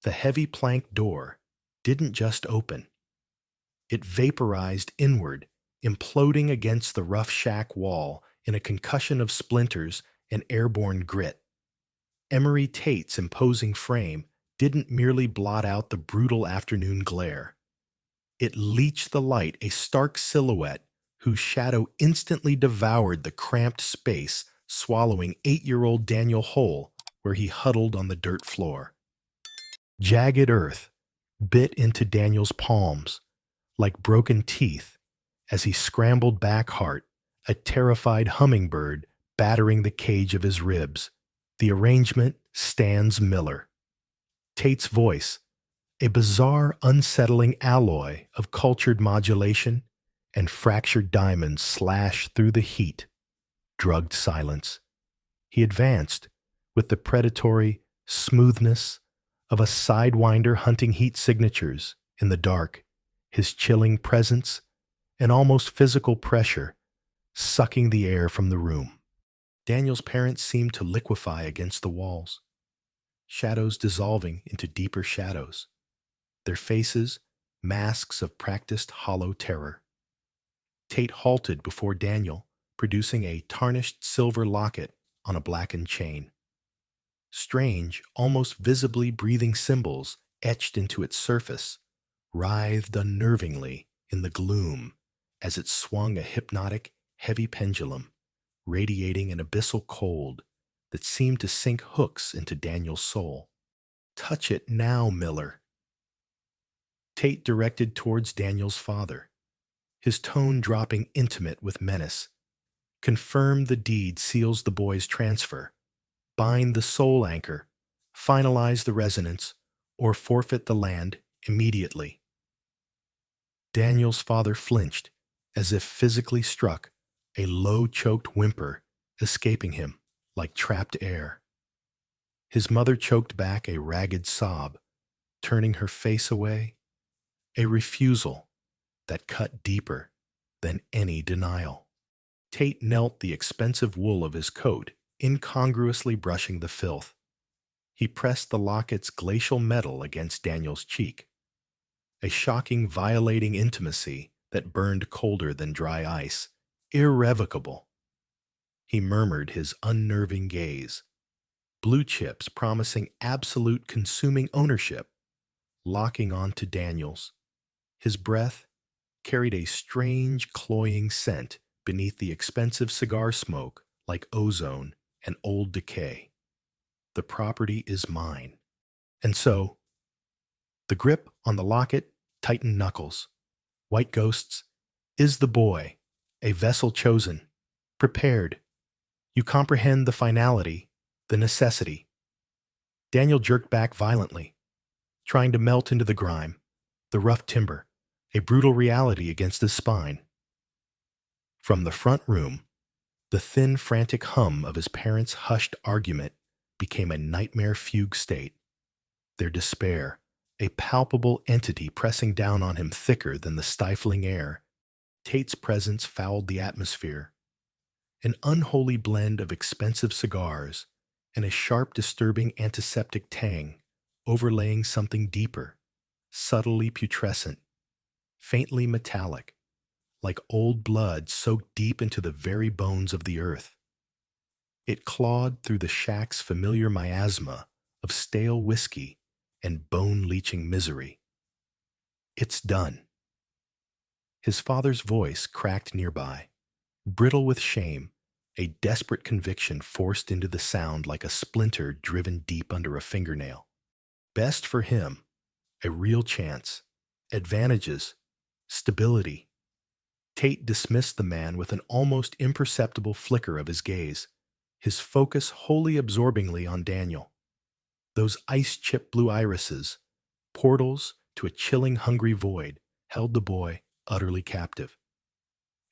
The heavy plank door didn't just open. It vaporized inward, imploding against the rough shack wall in a concussion of splinters and airborne grit. Emery Tate's imposing frame didn't merely blot out the brutal afternoon glare. It leached the light, a stark silhouette whose shadow instantly devoured the cramped space, swallowing 8-year-old Daniel whole where he huddled on the dirt floor. Jagged earth bit into Daniel's palms like broken teeth as he scrambled back, heart, a terrified hummingbird battering the cage of his ribs. The arrangement stands Miller. Tate's voice, a bizarre, unsettling alloy of cultured modulation and fractured diamonds slashed through the heat, drugged silence. He advanced with the predatory smoothness of a sidewinder hunting heat signatures in the dark, his chilling presence and almost physical pressure sucking the air from the room. Daniel's parents seemed to liquefy against the walls, shadows dissolving into deeper shadows, their faces masks of practiced hollow terror. Tate halted before Daniel, producing a tarnished silver locket on a blackened chain. Strange, almost visibly breathing symbols etched into its surface, writhed unnervingly in the gloom as it swung a hypnotic, heavy pendulum, radiating an abyssal cold that seemed to sink hooks into Daniel's soul. "Touch it now, Miller." Tate directed towards Daniel's father, his tone dropping intimate with menace. "Confirm the deed seals the boy's transfer. Bind the soul anchor, finalize the resonance, or forfeit the land immediately." Daniel's father flinched, as if physically struck, a low choked whimper escaping him like trapped air. His mother choked back a ragged sob, turning her face away, a refusal that cut deeper than any denial. Tate knelt the expensive wool of his coat, incongruously brushing the filth. He pressed the locket's glacial metal against Daniel's cheek, a shocking, violating intimacy that burned colder than dry ice, irrevocable. He murmured his unnerving gaze, blue chips promising absolute consuming ownership, locking onto Daniel's. His breath carried a strange, cloying scent beneath the expensive cigar smoke like ozone and old decay. "The property is mine." And so, the grip on the locket tightened knuckles. White ghosts, is the boy, a vessel chosen, prepared. You comprehend the finality, the necessity. Daniel jerked back violently, trying to melt into the grime, the rough timber, a brutal reality against his spine. From the front room, the thin, frantic hum of his parents' hushed argument became a nightmare fugue state. Their despair, a palpable entity pressing down on him thicker than the stifling air. Tate's presence fouled the atmosphere. An unholy blend of expensive cigars and a sharp, disturbing antiseptic tang, overlaying something deeper, subtly putrescent, faintly metallic, like old blood soaked deep into the very bones of the earth. It clawed through the shack's familiar miasma of stale whiskey and bone-leaching misery. "It's done." His father's voice cracked nearby, brittle with shame, a desperate conviction forced into the sound like a splinter driven deep under a fingernail. Best for him, a real chance, advantages, stability. Tate dismissed the man with an almost imperceptible flicker of his gaze, his focus wholly absorbingly on Daniel. Those ice-chipped blue irises, portals to a chilling, hungry void, held the boy utterly captive.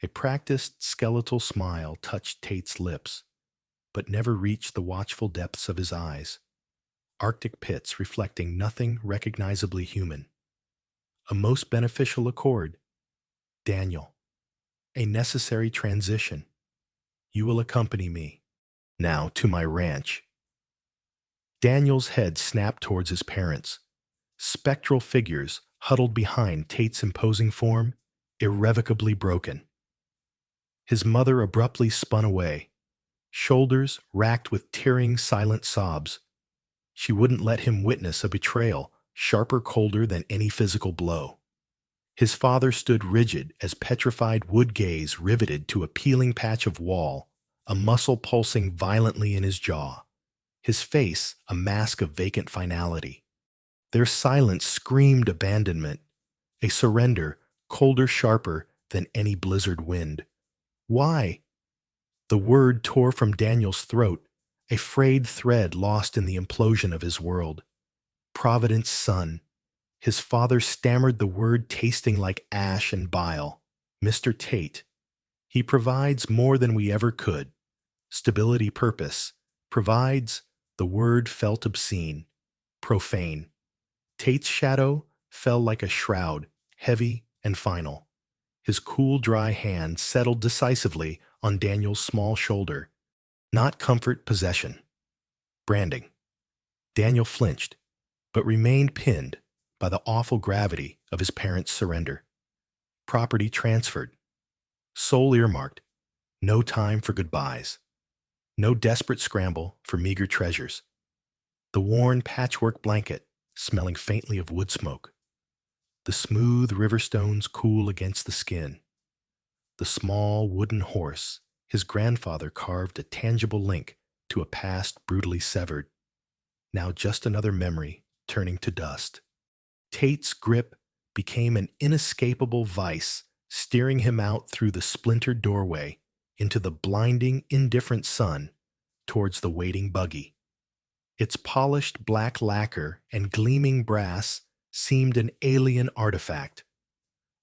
A practiced skeletal smile touched Tate's lips, but never reached the watchful depths of his eyes, Arctic pits reflecting nothing recognizably human. A most beneficial accord. "Daniel, a necessary transition. You will accompany me now to my ranch." Daniel's head snapped towards his parents, spectral figures huddled behind Tate's imposing form, irrevocably broken. His mother abruptly spun away, shoulders racked with tearing, silent sobs. She wouldn't let him witness a betrayal sharper, colder than any physical blow. His father stood rigid as petrified wood gaze riveted to a peeling patch of wall, a muscle pulsing violently in his jaw, his face a mask of vacant finality. Their silence screamed abandonment, a surrender colder, sharper than any blizzard wind. Why? The word tore from Daniel's throat, a frayed thread lost in the implosion of his world. Providence son. His father stammered the word tasting like ash and bile. Mr. Tate. He provides more than we ever could. Stability purpose. Provides. The word felt obscene. Profane. Tate's shadow fell like a shroud, heavy and final. His cool, dry hand settled decisively on Daniel's small shoulder. Not comfort, possession. Branding. Daniel flinched, but remained pinned by the awful gravity of his parents' surrender. Property transferred. Soul earmarked. No time for goodbyes. No desperate scramble for meager treasures. The worn patchwork blanket, smelling faintly of wood smoke. The smooth river stones cool against the skin. The small wooden horse his grandfather carved a tangible link to a past brutally severed. Now just another memory turning to dust. Tate's grip became an inescapable vice, steering him out through the splintered doorway into the blinding, indifferent sun towards the waiting buggy. Its polished black lacquer and gleaming brass seemed an alien artifact.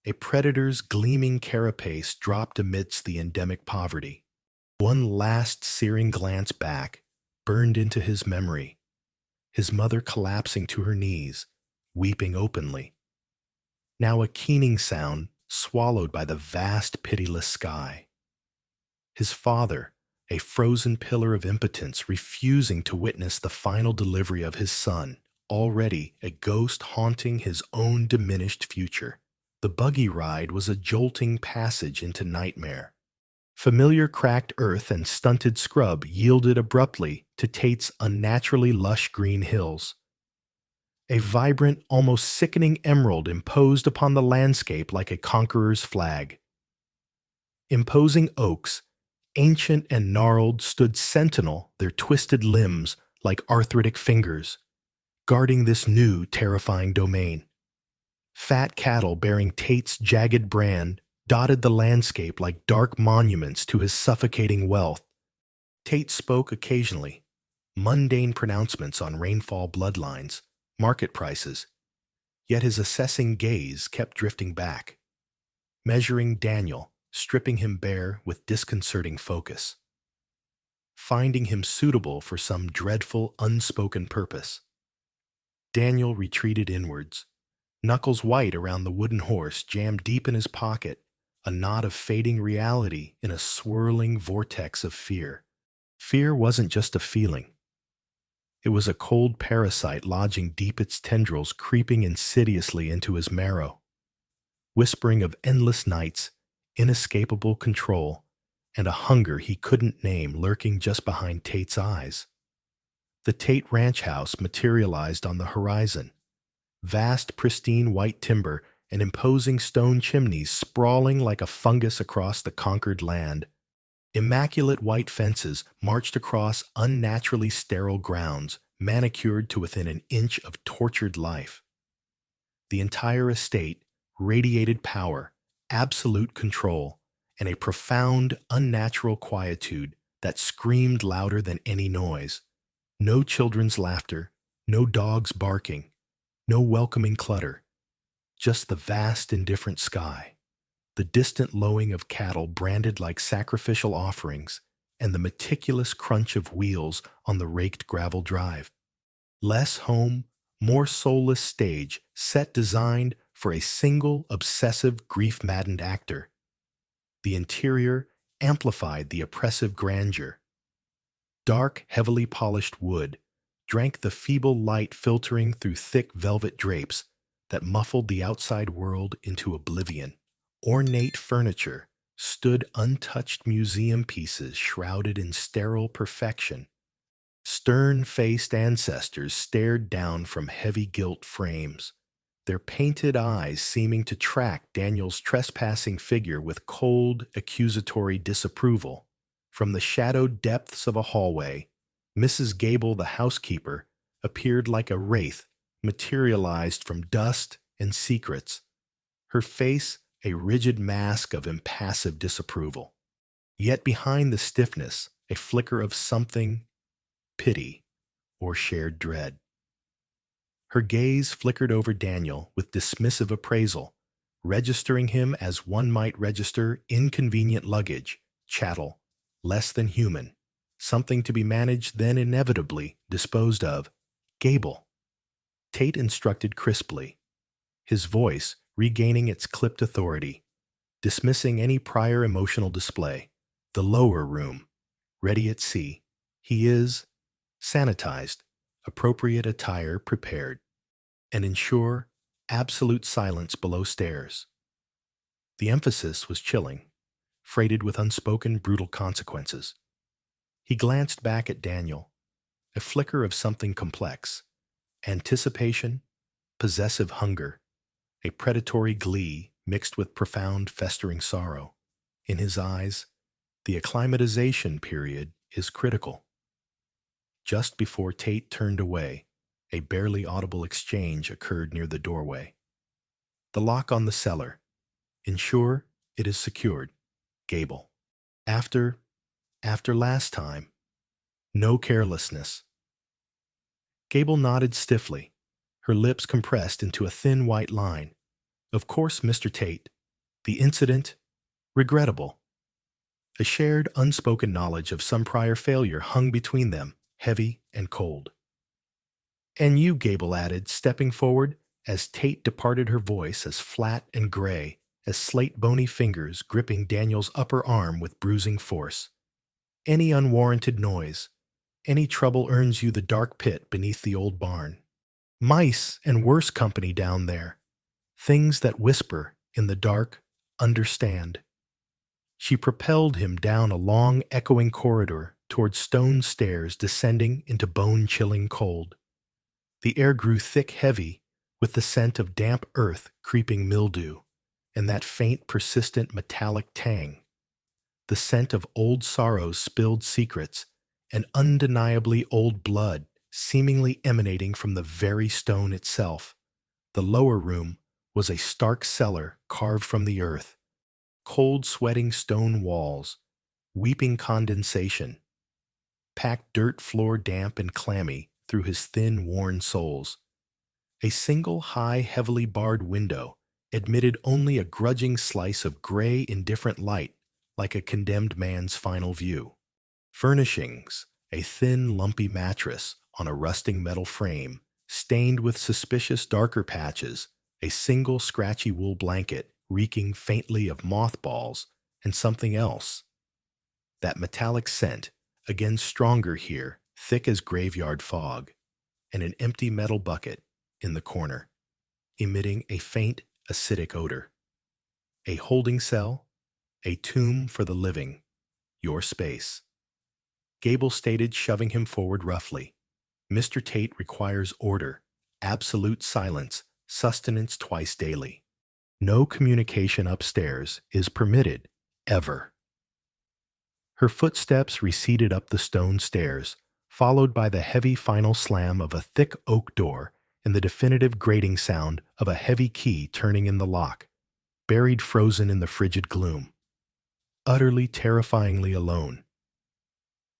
A predator's gleaming carapace dropped amidst the endemic poverty. One last searing glance back burned into his memory, his mother collapsing to her knees, weeping openly. Now a keening sound swallowed by the vast, pitiless sky. His father, a frozen pillar of impotence, refusing to witness the final delivery of his son, already a ghost haunting his own diminished future. The buggy ride was a jolting passage into nightmare. Familiar cracked earth and stunted scrub yielded abruptly to Tate's unnaturally lush green hills. A vibrant, almost sickening emerald imposed upon the landscape like a conqueror's flag. Imposing oaks, ancient and gnarled, stood sentinel, their twisted limbs like arthritic fingers, guarding this new, terrifying domain. Fat cattle bearing Tate's jagged brand dotted the landscape like dark monuments to his suffocating wealth. Tate spoke occasionally, mundane pronouncements on rainfall bloodlines, market prices, yet his assessing gaze kept drifting back, measuring Daniel, stripping him bare with disconcerting focus, finding him suitable for some dreadful, unspoken purpose. Daniel retreated inwards, knuckles white around the wooden horse jammed deep in his pocket, a knot of fading reality in a swirling vortex of fear. Fear wasn't just a feeling. It was a cold parasite lodging deep its tendrils, creeping insidiously into his marrow, whispering of endless nights, inescapable control, and a hunger he couldn't name lurking just behind Tate's eyes. The Tate ranch house materialized on the horizon, vast, pristine white timber and imposing stone chimneys sprawling like a fungus across the conquered land. Immaculate white fences marched across unnaturally sterile grounds, manicured to within an inch of tortured life. The entire estate radiated power, absolute control, and a profound, unnatural quietude that screamed louder than any noise. No children's laughter, no dogs barking, no welcoming clutter, just the vast, indifferent sky, the distant lowing of cattle branded like sacrificial offerings, and the meticulous crunch of wheels on the raked gravel drive. Less home, more soulless stage, set designed for a single, obsessive, grief-maddened actor. The interior amplified the oppressive grandeur. Dark, heavily polished wood, drank the feeble light filtering through thick velvet drapes that muffled the outside world into oblivion. Ornate furniture stood untouched museum pieces shrouded in sterile perfection. Stern-faced ancestors stared down from heavy gilt frames, their painted eyes seeming to track Daniel's trespassing figure with cold, accusatory disapproval. From the shadowed depths of a hallway, Mrs. Gable, the housekeeper, appeared like a wraith materialized from dust and secrets, her face a rigid mask of impassive disapproval. Yet behind the stiffness, a flicker of something, pity, or shared dread. Her gaze flickered over Daniel with dismissive appraisal, registering him as one might register inconvenient luggage, chattel, less than human, something to be managed then inevitably disposed of. Gable, Tate instructed crisply, his voice regaining its clipped authority, dismissing any prior emotional display. The lower room, ready at sea. He is sanitized, appropriate attire prepared, and ensure absolute silence below stairs. The emphasis was chilling, freighted with unspoken brutal consequences. He glanced back at Daniel, a flicker of something complex, anticipation, possessive hunger, a predatory glee mixed with profound festering sorrow. In his eyes, the acclimatization period is critical. Just before Tate turned away, a barely audible exchange occurred near the doorway. The lock on the cellar. Ensure it is secured. Gable. After last time. No carelessness. Gable nodded stiffly, her lips compressed into a thin white line. Of course, Mr. Tate. The incident, regrettable. A shared, unspoken knowledge of some prior failure hung between them, heavy and cold. And you, Gable added, stepping forward, as Tate departed, her voice as flat and gray as slate-bony fingers gripping Daniel's upper arm with bruising force. Any unwarranted noise, any trouble earns you the dark pit beneath the old barn. Mice and worse company down there. Things that whisper in the dark, understand. She propelled him down a long, echoing corridor toward stone stairs descending into bone-chilling cold. The air grew thick, heavy, with the scent of damp earth creeping mildew, and that faint, persistent metallic tang. The scent of old sorrows, spilled secrets, and undeniably old blood seemingly emanating from the very stone itself. The lower room was a stark cellar carved from the earth. Cold, sweating stone walls, weeping condensation, packed dirt floor damp and clammy through his thin, worn soles. A single high, heavily barred window admitted only a grudging slice of gray, indifferent light, like a condemned man's final view. Furnishings, a thin, lumpy mattress on a rusting metal frame, stained with suspicious darker patches, a single scratchy wool blanket reeking faintly of mothballs, and something else. That metallic scent, again stronger here, thick as graveyard fog, and an empty metal bucket in the corner, emitting a faint, acidic odor. A holding cell, a tomb for the living, your space. Gable stated, shoving him forward roughly. Mr. Tate requires order, absolute silence, sustenance twice daily. No communication upstairs is permitted, ever. Her footsteps receded up the stone stairs, followed by the heavy final slam of a thick oak door and the definitive grating sound of a heavy key turning in the lock, buried frozen in the frigid gloom. Utterly, terrifyingly alone.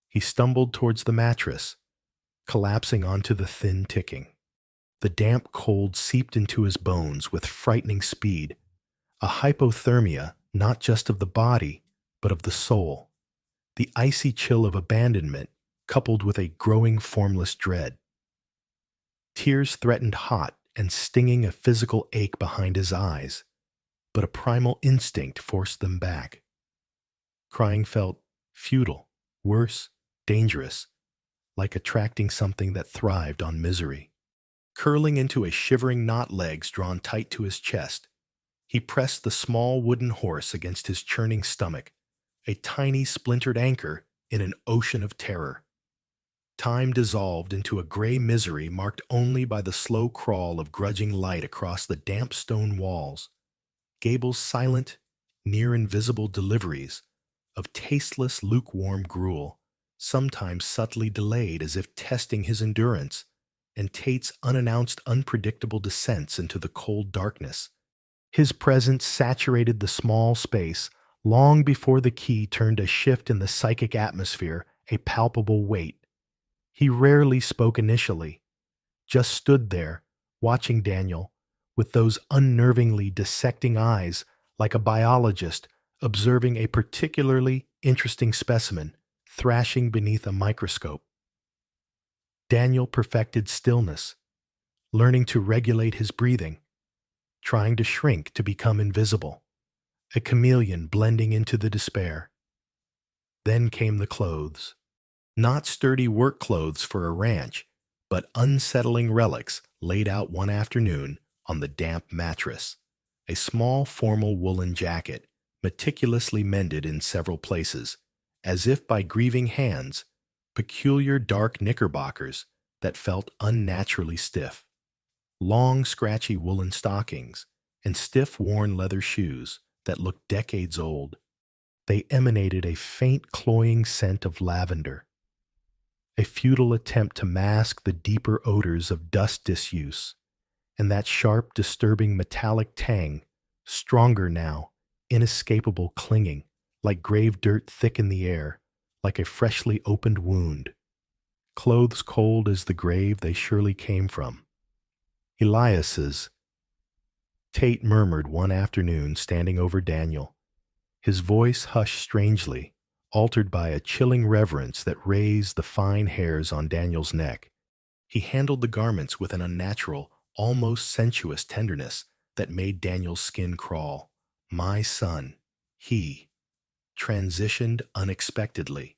He stumbled towards the mattress, collapsing onto the thin ticking. The damp cold seeped into his bones with frightening speed, a hypothermia not just of the body, but of the soul, the icy chill of abandonment coupled with a growing formless dread. Tears threatened hot and stinging a physical ache behind his eyes, but a primal instinct forced them back. Crying felt futile, worse, dangerous, like attracting something that thrived on misery. Curling into a shivering knot, legs drawn tight to his chest, he pressed the small wooden horse against his churning stomach, a tiny splintered anchor in an ocean of terror. Time dissolved into a gray misery marked only by the slow crawl of grudging light across the damp stone walls, Gable's silent, near invisible deliveries of tasteless, lukewarm gruel, sometimes subtly delayed as if testing his endurance, and Tate's unannounced, unpredictable descents into the cold darkness. His presence saturated the small space long before the key turned a shift in the psychic atmosphere, a palpable weight. He rarely spoke initially, just stood there, watching Daniel, with those unnervingly dissecting eyes, like a biologist observing a particularly interesting specimen thrashing beneath a microscope. Daniel perfected stillness, learning to regulate his breathing, trying to shrink to become invisible, a chameleon blending into the despair. Then came the clothes. Not sturdy work clothes for a ranch, but unsettling relics laid out one afternoon on the damp mattress. A small formal woolen jacket, meticulously mended in several places, as if by grieving hands, peculiar dark knickerbockers that felt unnaturally stiff, long scratchy woolen stockings, and stiff worn leather shoes that looked decades old. They emanated a faint cloying scent of lavender, a futile attempt to mask the deeper odors of dust disuse, and that sharp, disturbing metallic tang, stronger now, inescapable, clinging, like grave dirt thick in the air, like a freshly opened wound. Clothes cold as the grave they surely came from. Elias's, Tate murmured one afternoon, standing over Daniel, his voice hushed strangely, altered by a chilling reverence that raised the fine hairs on Daniel's neck. He handled the garments with an unnatural, almost sensuous tenderness that made Daniel's skin crawl. My son, he, transitioned unexpectedly.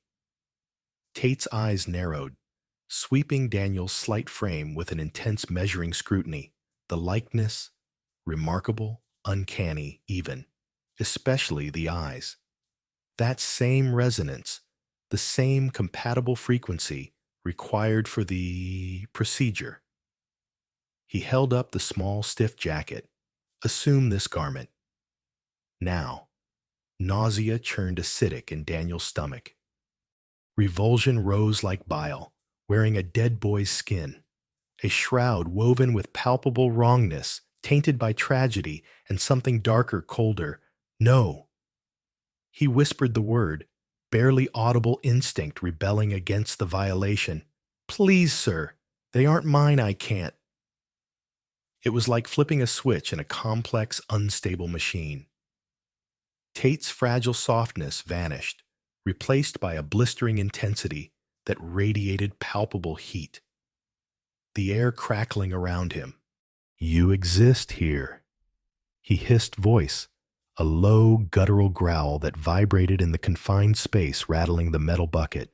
Tate's eyes narrowed, sweeping Daniel's slight frame with an intense measuring scrutiny. The likeness, remarkable, uncanny even, especially the eyes. That same resonance, the same compatible frequency required for the procedure. He held up the small, stiff jacket. Assume this garment. Now, nausea churned acidic in Daniel's stomach. Revulsion rose like bile, wearing a dead boy's skin, a shroud woven with palpable wrongness, tainted by tragedy and something darker, colder. No. He whispered the word, barely audible instinct rebelling against the violation. Please, sir, they aren't mine, I can't. It was like flipping a switch in a complex, unstable machine. Tate's fragile softness vanished, replaced by a blistering intensity that radiated palpable heat. The air crackling around him. You exist here. He hissed voice, a low, guttural growl that vibrated in the confined space, rattling the metal bucket.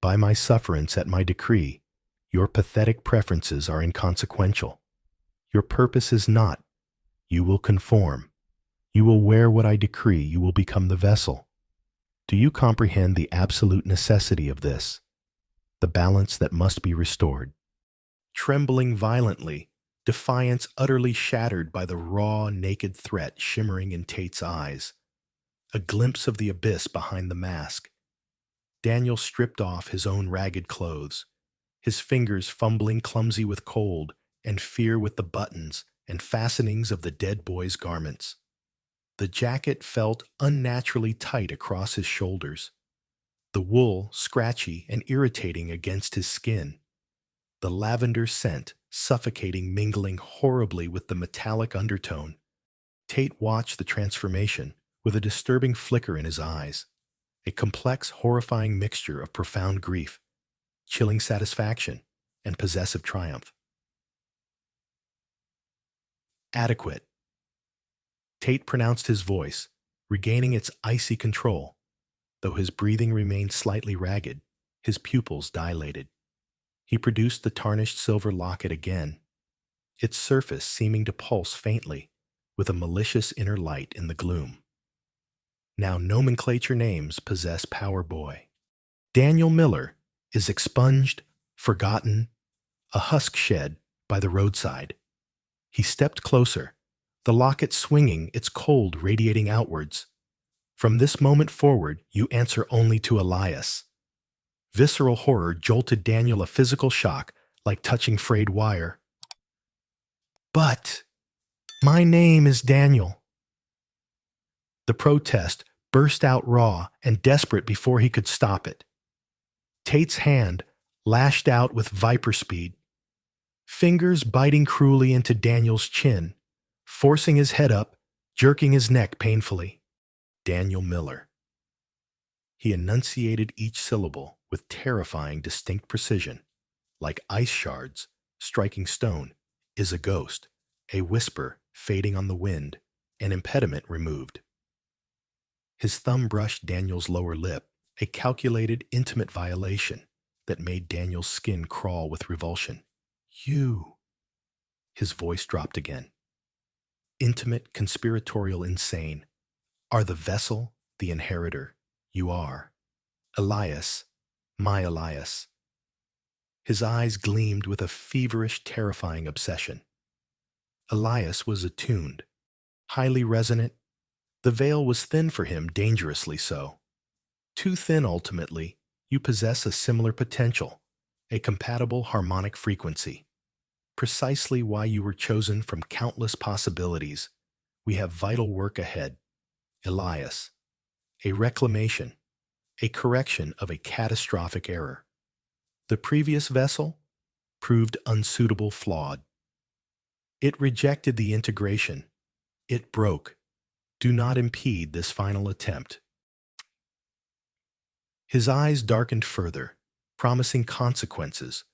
By my sufferance at my decree, your pathetic preferences are inconsequential. Your purpose is not. You will conform. You will wear what I decree. You will become the vessel. Do you comprehend the absolute necessity of this? The balance that must be restored. Trembling violently, defiance utterly shattered by the raw, naked threat shimmering in Tate's eyes. A glimpse of the abyss behind the mask. Daniel stripped off his own ragged clothes, his fingers fumbling clumsy with cold and fear with the buttons and fastenings of the dead boy's garments. The jacket felt unnaturally tight across his shoulders, the wool scratchy and irritating against his skin, the lavender scent suffocating, mingling horribly with the metallic undertone. Tate watched the transformation with a disturbing flicker in his eyes, a complex, horrifying mixture of profound grief, chilling satisfaction, and possessive triumph. Adequate. Tate pronounced his voice, regaining its icy control, though his breathing remained slightly ragged, his pupils dilated. He produced the tarnished silver locket again, its surface seeming to pulse faintly with a malicious inner light in the gloom. Now nomenclature names possess power, boy. Daniel Miller is expunged, forgotten, a husk shed by the roadside. He stepped closer, the locket swinging, its cold radiating outwards. From this moment forward, you answer only to Elias. Visceral horror jolted Daniel, a physical shock, like touching frayed wire. But my name is Daniel. The protest burst out raw and desperate before he could stop it. Tate's hand lashed out with viper speed, fingers biting cruelly into Daniel's chin, forcing his head up, jerking his neck painfully. Daniel Miller. He enunciated each syllable with terrifying, distinct precision, like ice shards striking stone, is a ghost, a whisper fading on the wind, an impediment removed. His thumb brushed Daniel's lower lip, a calculated, intimate violation that made Daniel's skin crawl with revulsion. You. His voice dropped again. Intimate, conspiratorial, insane. Are the vessel, the inheritor. You are. Elias, my Elias. His eyes gleamed with a feverish, terrifying obsession. Elias was attuned, highly resonant. The veil was thin for him, dangerously so. Too thin, ultimately. You possess a similar potential, a compatible harmonic frequency. Precisely why you were chosen from countless possibilities. We have vital work ahead. Elias. A reclamation, a correction of a catastrophic error. The previous vessel proved unsuitable, flawed. It rejected the integration. It broke. Do not impede this final attempt. His eyes darkened further, promising consequences,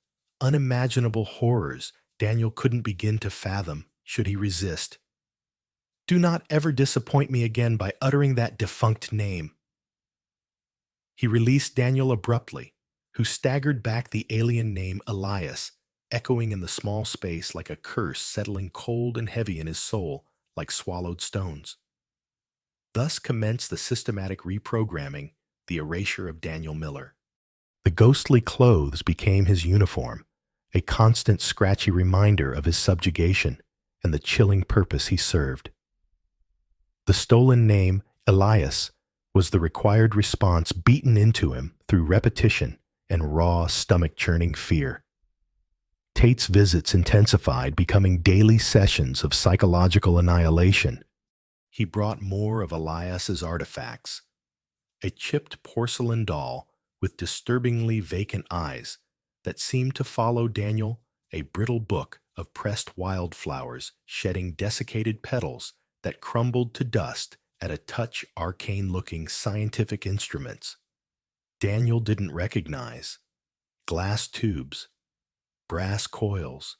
unimaginable horrors Daniel couldn't begin to fathom should he resist. Do not ever disappoint me again by uttering that defunct name. He released Daniel abruptly, who staggered back, the alien name Elias, echoing in the small space like a curse settling cold and heavy in his soul like swallowed stones. Thus commenced the systematic reprogramming, the erasure of Daniel Miller. The ghostly clothes became his uniform, a constant scratchy reminder of his subjugation and the chilling purpose he served. The stolen name, Elias, was the required response beaten into him through repetition and raw, stomach-churning fear. Tate's visits intensified, becoming daily sessions of psychological annihilation. He brought more of Elias's artifacts, a chipped porcelain doll with disturbingly vacant eyes that seemed to follow Daniel, a brittle book of pressed wildflowers shedding desiccated petals that crumbled to dust at a touch, arcane-looking scientific instruments Daniel didn't recognize. Glass tubes, brass coils,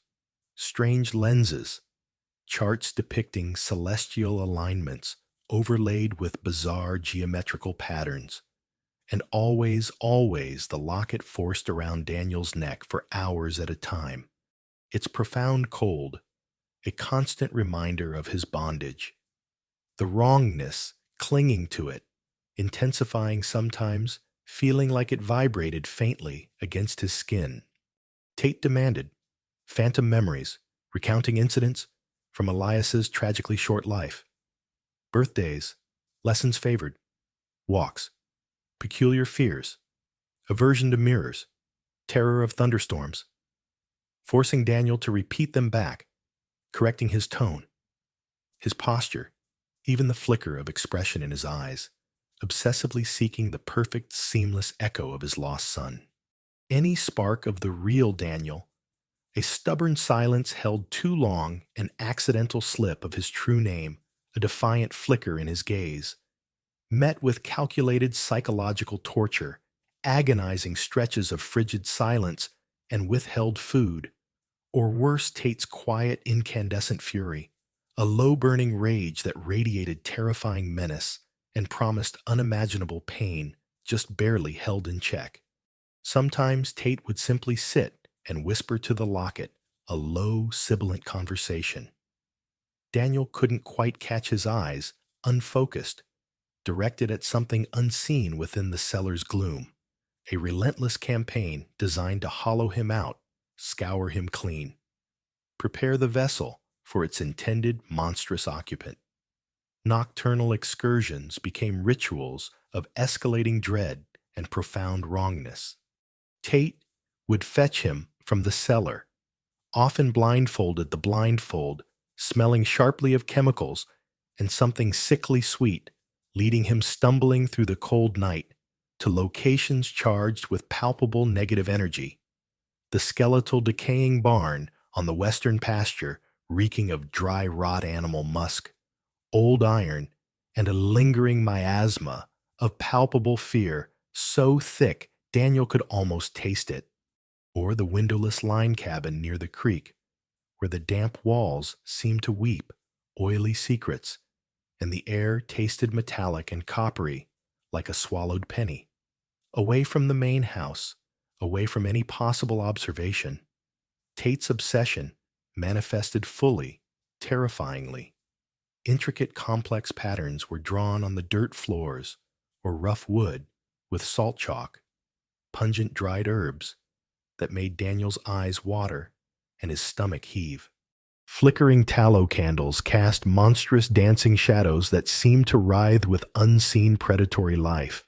strange lenses, charts depicting celestial alignments overlaid with bizarre geometrical patterns, and always the locket forced around Daniel's neck for hours at a time, its profound cold, a constant reminder of his bondage, the wrongness clinging to it, intensifying sometimes, feeling like it vibrated faintly against his skin. Tate demanded phantom memories, recounting incidents from Elias's tragically short life. Birthdays, lessons favored, walks, peculiar fears, aversion to mirrors, terror of thunderstorms, forcing Daniel to repeat them back, correcting his tone, his posture, even the flicker of expression in his eyes, obsessively seeking the perfect, seamless echo of his lost son. Any spark of the real Daniel, a stubborn silence held too long, an accidental slip of his true name, a defiant flicker in his gaze, met with calculated psychological torture, agonizing stretches of frigid silence and withheld food, or worse, Tate's quiet, incandescent fury, a low-burning rage that radiated terrifying menace and promised unimaginable pain, just barely held in check. Sometimes Tate would simply sit, and whisper to the locket a low, sibilant conversation. Daniel couldn't quite catch his eyes, unfocused, directed at something unseen within the cellar's gloom, a relentless campaign designed to hollow him out, scour him clean, prepare the vessel for its intended monstrous occupant. Nocturnal excursions became rituals of escalating dread and profound wrongness. Tate would fetch him from the cellar, often blindfolded the blindfold, smelling sharply of chemicals and something sickly sweet, leading him stumbling through the cold night to locations charged with palpable negative energy. The skeletal decaying barn on the western pasture reeking of dry rot animal musk, old iron, and a lingering miasma of palpable fear so thick Daniel could almost taste it. Or the windowless line cabin near the creek, where the damp walls seemed to weep oily secrets, and the air tasted metallic and coppery like a swallowed penny. Away from the main house, away from any possible observation, Tate's obsession manifested fully, terrifyingly. Intricate complex patterns were drawn on the dirt floors or rough wood with salt chalk, pungent dried herbs that made Daniel's eyes water and his stomach heave. Flickering tallow candles cast monstrous dancing shadows that seemed to writhe with unseen predatory life.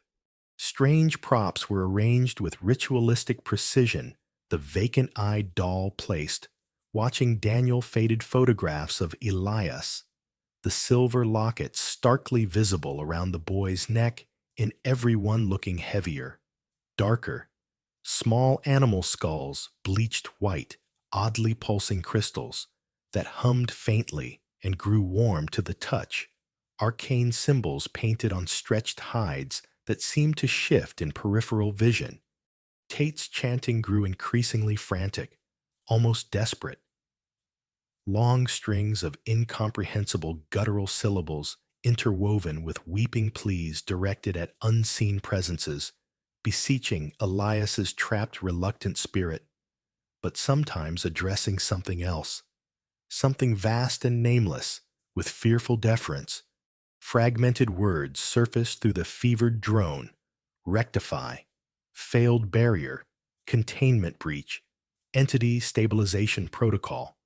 Strange props were arranged with ritualistic precision, the vacant-eyed doll placed, watching Daniel faded photographs of Elias, the silver locket starkly visible around the boy's neck, in every one looking heavier, darker. Small animal skulls, bleached white, oddly pulsing crystals that hummed faintly and grew warm to the touch, arcane symbols painted on stretched hides that seemed to shift in peripheral vision. Tate's chanting grew increasingly frantic, almost desperate. Long strings of incomprehensible guttural syllables interwoven with weeping pleas directed at unseen presences, beseeching Elias's trapped, reluctant spirit, but sometimes addressing something else, something vast and nameless, with fearful deference. Fragmented words surfaced through the fevered drone: rectify, failed barrier, containment breach, entity stabilization protocol,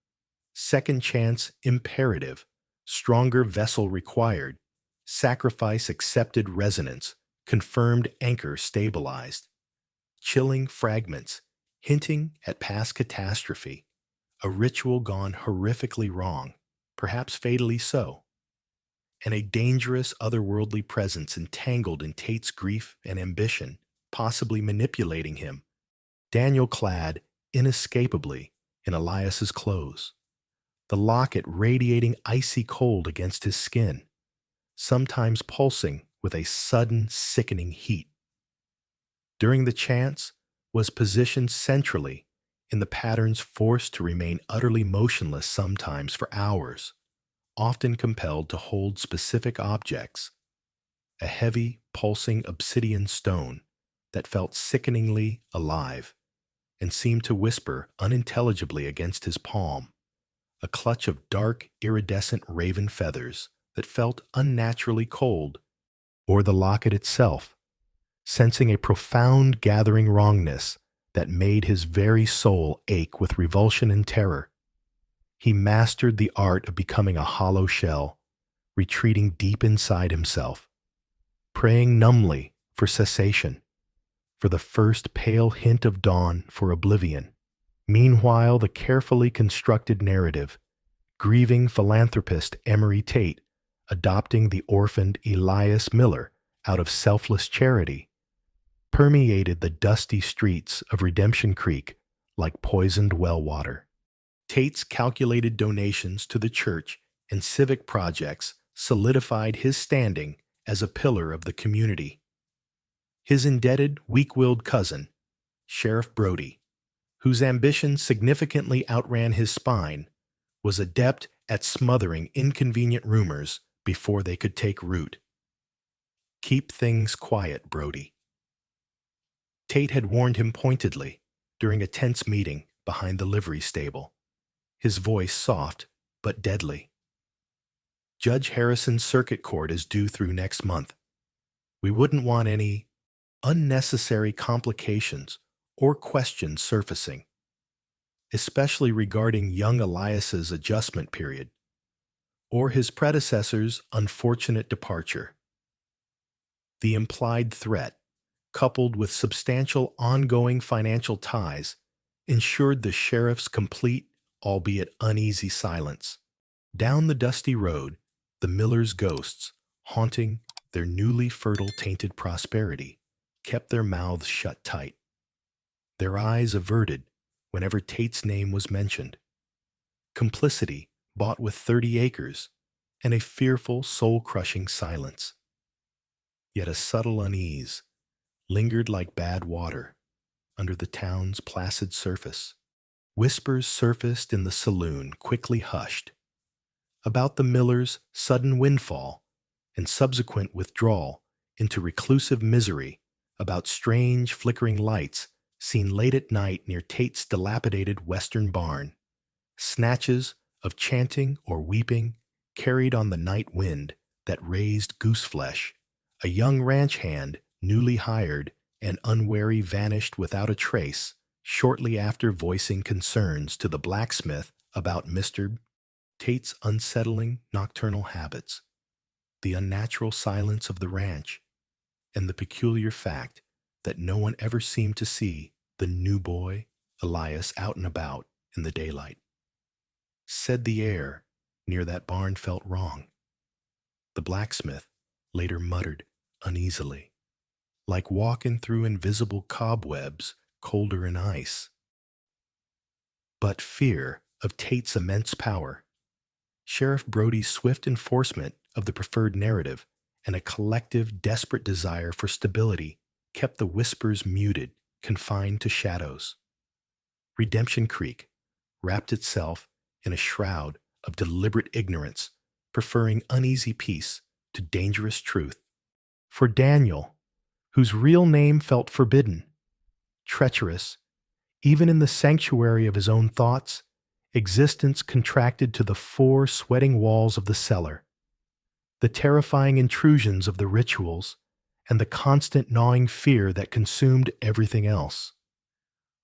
second chance imperative, stronger vessel required, sacrifice accepted resonance, confirmed anchor stabilized. Chilling fragments, hinting at past catastrophe, a ritual gone horrifically wrong, perhaps fatally so, and a dangerous otherworldly presence entangled in Tate's grief and ambition, possibly manipulating him. Daniel clad inescapably in Elias's clothes, the locket radiating icy cold against his skin, sometimes pulsing with a sudden, sickening heat. During the chants, was positioned centrally in the patterns, forced to remain utterly motionless sometimes for hours, often compelled to hold specific objects: a heavy, pulsing obsidian stone that felt sickeningly alive and seemed to whisper unintelligibly against his palm, a clutch of dark, iridescent raven feathers that felt unnaturally cold, or the locket itself, sensing a profound gathering wrongness that made his very soul ache with revulsion and terror. He mastered the art of becoming a hollow shell, retreating deep inside himself, praying numbly for cessation, for the first pale hint of dawn, for oblivion. Meanwhile, the carefully constructed narrative, grieving philanthropist Emery Tate adopting the orphaned Elias Miller out of selfless charity, permeated the dusty streets of Redemption Creek like poisoned well water. Tate's calculated donations to the church and civic projects solidified his standing as a pillar of the community. His indebted, weak-willed cousin, Sheriff Brody, whose ambition significantly outran his spine, was adept at smothering inconvenient rumors before they could take root. Keep things quiet, Brody. Tate had warned him pointedly during a tense meeting behind the livery stable, his voice soft but deadly. Judge Harrison's circuit court is due through next month. We wouldn't want any unnecessary complications or questions surfacing, especially regarding young Elias's adjustment period or his predecessor's unfortunate departure. The implied threat, coupled with substantial ongoing financial ties, ensured the sheriff's complete, albeit uneasy silence. Down the dusty road, the miller's ghosts, haunting their newly fertile tainted prosperity, kept their mouths shut tight, their eyes averted whenever Tate's name was mentioned. Complicity bought with 30 acres and a fearful, soul-crushing silence. Yet a subtle unease lingered like bad water under the town's placid surface. Whispers surfaced in the saloon, quickly hushed, about the miller's sudden windfall and subsequent withdrawal into reclusive misery, about strange flickering lights seen late at night near Tate's dilapidated western barn, snatches of chanting or weeping carried on the night wind that raised gooseflesh. A young ranch hand, newly hired and unwary, vanished without a trace shortly after voicing concerns to the blacksmith about Mr. Tate's unsettling nocturnal habits, the unnatural silence of the ranch, and the peculiar fact that no one ever seemed to see the new boy, Elias, out and about in the daylight. Said the air near that barn felt wrong. The blacksmith later muttered uneasily, like walking through invisible cobwebs colder in ice. But fear of Tate's immense power, Sheriff Brody's swift enforcement of the preferred narrative, and a collective desperate desire for stability kept the whispers muted, confined to shadows. Redemption Creek wrapped itself in a shroud of deliberate ignorance, preferring uneasy peace to dangerous truth. For Daniel, whose real name felt forbidden, treacherous, even in the sanctuary of his own thoughts, existence contracted to the 4 sweating walls of the cellar. The terrifying intrusions of the rituals and the constant gnawing fear that consumed everything else.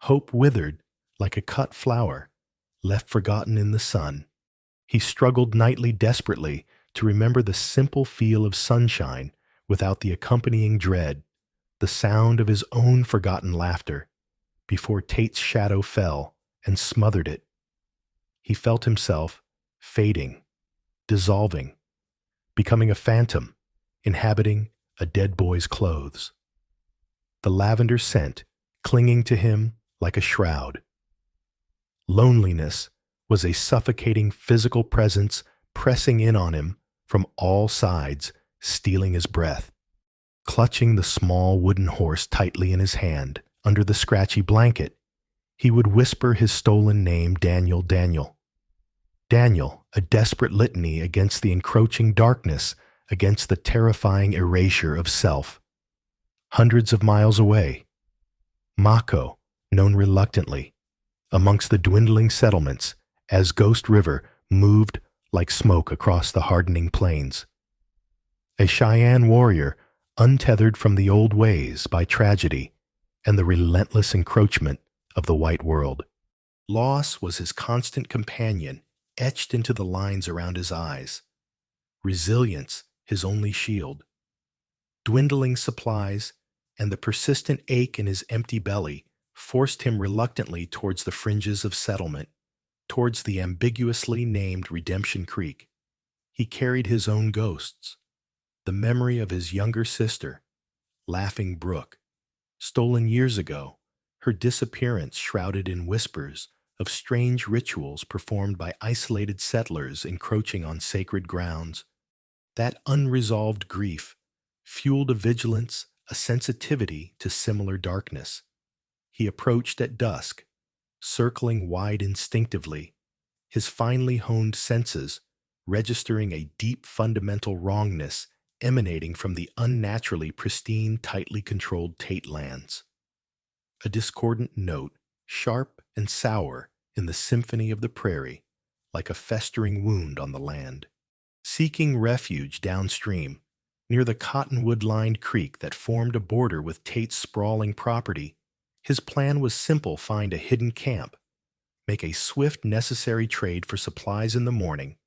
Hope withered like a cut flower, left forgotten in the sun. He struggled nightly desperately to remember the simple feel of sunshine without the accompanying dread, the sound of his own forgotten laughter, before Tate's shadow fell and smothered it. He felt himself fading, dissolving, becoming a phantom, inhabiting a dead boy's clothes. The lavender scent clinging to him like a shroud. Loneliness was a suffocating physical presence pressing in on him from all sides, stealing his breath. Clutching the small wooden horse tightly in his hand under the scratchy blanket, he would whisper his stolen name, Daniel, Daniel. Daniel, a desperate litany against the encroaching darkness, against the terrifying erasure of self. Hundreds of miles away, Mako, known reluctantly, amongst the dwindling settlements as Ghost River moved like smoke across the hardening plains. A Cheyenne warrior untethered from the old ways by tragedy and the relentless encroachment of the white world. Loss was his constant companion, etched into the lines around his eyes. Resilience his only shield. Dwindling supplies and the persistent ache in his empty belly forced him reluctantly towards the fringes of settlement, towards the ambiguously named Redemption Creek. He carried his own ghosts, the memory of his younger sister, Laughing Brook, stolen years ago, her disappearance shrouded in whispers of strange rituals performed by isolated settlers encroaching on sacred grounds. That unresolved grief fueled a vigilance, a sensitivity to similar darkness. He approached at dusk, circling wide instinctively, his finely honed senses registering a deep fundamental wrongness emanating from the unnaturally pristine, tightly controlled Tate lands. A discordant note, sharp and sour in the symphony of the prairie, like a festering wound on the land. Seeking refuge downstream, near the cottonwood-lined creek that formed a border with Tate's sprawling property, his plan was simple: find a hidden camp, make a swift necessary trade for supplies in the morning,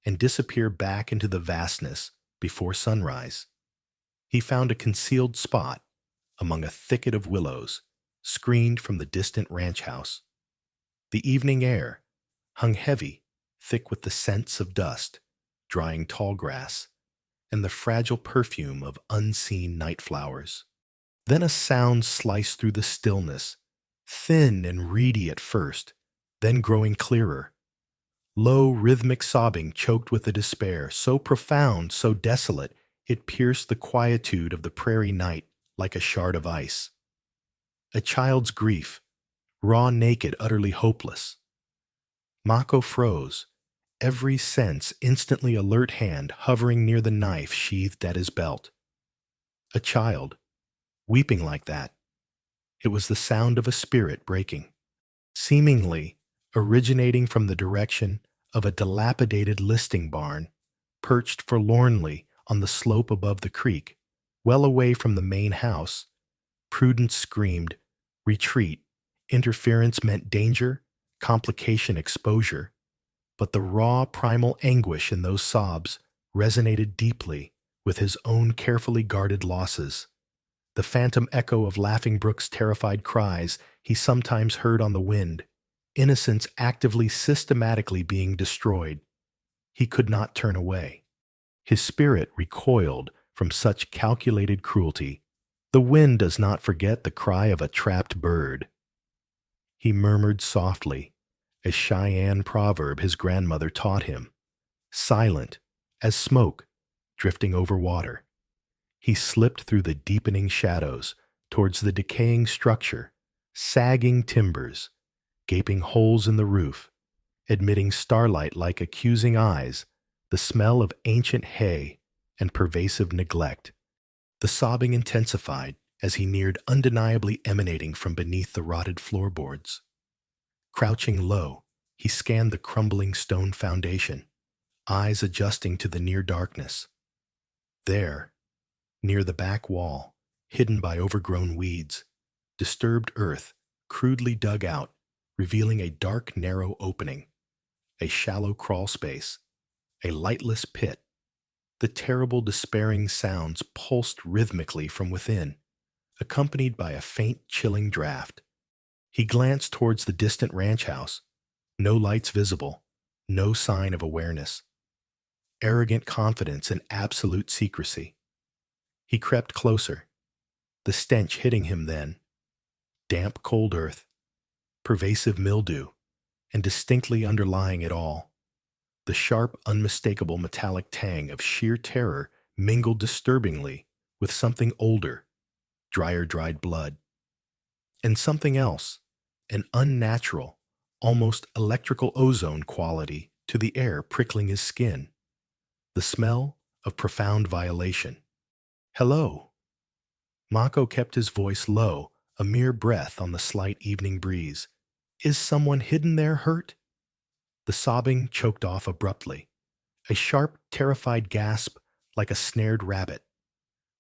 and disappear back into the vastness before sunrise. He found a concealed spot among a thicket of willows, screened from the distant ranch house. The evening air hung heavy, thick with the scents of dust, drying tall grass, and the fragile perfume of unseen night flowers. Then a sound sliced through the stillness, thin and reedy at first, then growing clearer. Low, rhythmic sobbing choked with a despair so profound, so desolate, it pierced the quietude of the prairie night like a shard of ice. A child's grief, raw, naked, utterly hopeless. Mako froze, every sense instantly alert, hand hovering near the knife sheathed at his belt. A child, weeping like that. It was the sound of a spirit breaking, seemingly originating from the direction of a dilapidated listing barn, perched forlornly on the slope above the creek, well away from the main house. Prudence screamed, retreat. Interference meant danger, complication, exposure. But the raw, primal anguish in those sobs resonated deeply with his own carefully guarded losses. The phantom echo of Laughing Brook's terrified cries he sometimes heard on the wind, innocence actively, systematically being destroyed. He could not turn away. His spirit recoiled from such calculated cruelty. The wind does not forget the cry of a trapped bird. He murmured softly, a Cheyenne proverb his grandmother taught him, silent as smoke drifting over water. He slipped through the deepening shadows towards the decaying structure, sagging timbers, gaping holes in the roof, admitting starlight like accusing eyes, the smell of ancient hay and pervasive neglect. The sobbing intensified as he neared, undeniably emanating from beneath the rotted floorboards. Crouching low, he scanned the crumbling stone foundation, eyes adjusting to the near darkness. There, near the back wall, hidden by overgrown weeds, disturbed earth crudely dug out, revealing a dark, narrow opening, a shallow crawl space, a lightless pit. The terrible, despairing sounds pulsed rhythmically from within, accompanied by a faint, chilling draft. He glanced towards the distant ranch house. No lights visible, no sign of awareness. Arrogant confidence and absolute secrecy. He crept closer, the stench hitting him then. Damp, cold earth, pervasive mildew, and distinctly underlying it all, the sharp, unmistakable metallic tang of sheer terror mingled disturbingly with something older, drier, dried blood. And something else, an unnatural, almost electrical ozone quality to the air prickling his skin. The smell of profound violation. "Hello." Mako kept his voice low, a mere breath on the slight evening breeze. "Is someone hidden there hurt?" The sobbing choked off abruptly. A sharp, terrified gasp like a snared rabbit.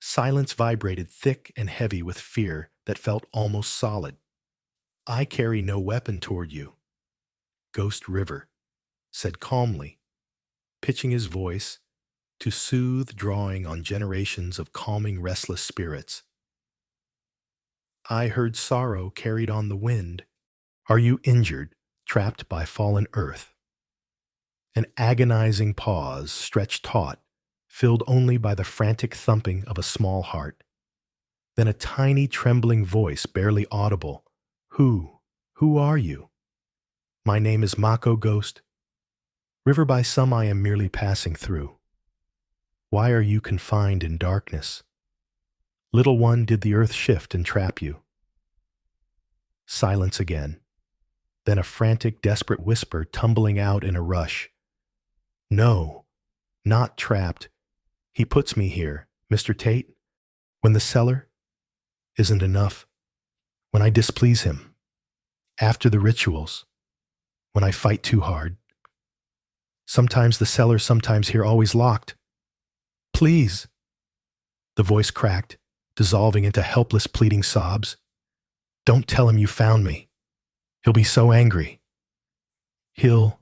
Silence vibrated thick and heavy with fear that felt almost solid. "I carry no weapon toward you," Ghost River said calmly, pitching his voice to soothe, drawing on generations of calming, restless spirits. "I heard sorrow carried on the wind. Are you injured, trapped by fallen earth?" An agonizing pause stretched taut, filled only by the frantic thumping of a small heart. Then a tiny, trembling voice, barely audible. Who are you?" "My name is Mako, Ghost. River, by some I am merely passing through. Why are you confined in darkness? Little one, did the earth shift and trap you?" Silence again. Then a frantic, desperate whisper tumbling out in a rush. "No, not trapped. He puts me here, Mr. Tate. When the cellar isn't enough. When I displease him. After the rituals, when I fight too hard. Sometimes the cellar, sometimes here, always locked. Please. The voice cracked, dissolving into helpless pleading sobs. Don't tell him you found me. He'll be so angry. He'll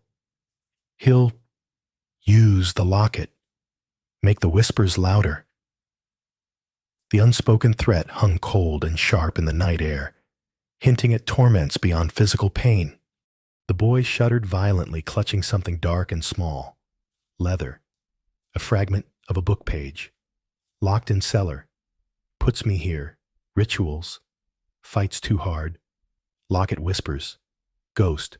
use the locket, make the whispers louder. The unspoken threat hung cold and sharp in the night air, hinting at torments beyond physical pain. The boy shuddered violently, clutching something dark and small. Leather. A fragment of a book page. Locked in cellar. Puts me here. Rituals. Fights too hard. Locket whispers. Ghost.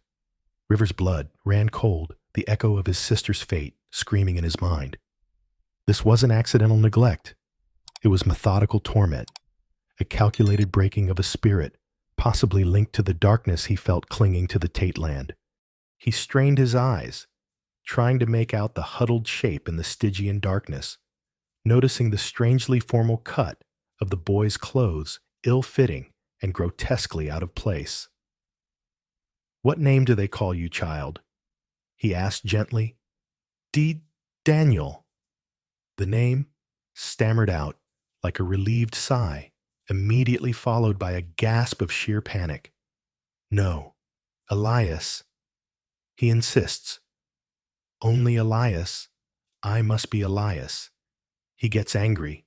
River's blood ran cold, the echo of his sister's fate screaming in his mind. This wasn't accidental neglect. It was methodical torment, a calculated breaking of a spirit, possibly linked to the darkness he felt clinging to the Tate land. He strained his eyes, trying to make out the huddled shape in the Stygian darkness, noticing the strangely formal cut of the boy's clothes, ill-fitting and grotesquely out of place. What name do they call you, child? He asked gently. Daniel. The name stammered out like a relieved sigh, immediately followed by a gasp of sheer panic. No, Elias. He insists. Only Elias. I must be Elias. He gets angry.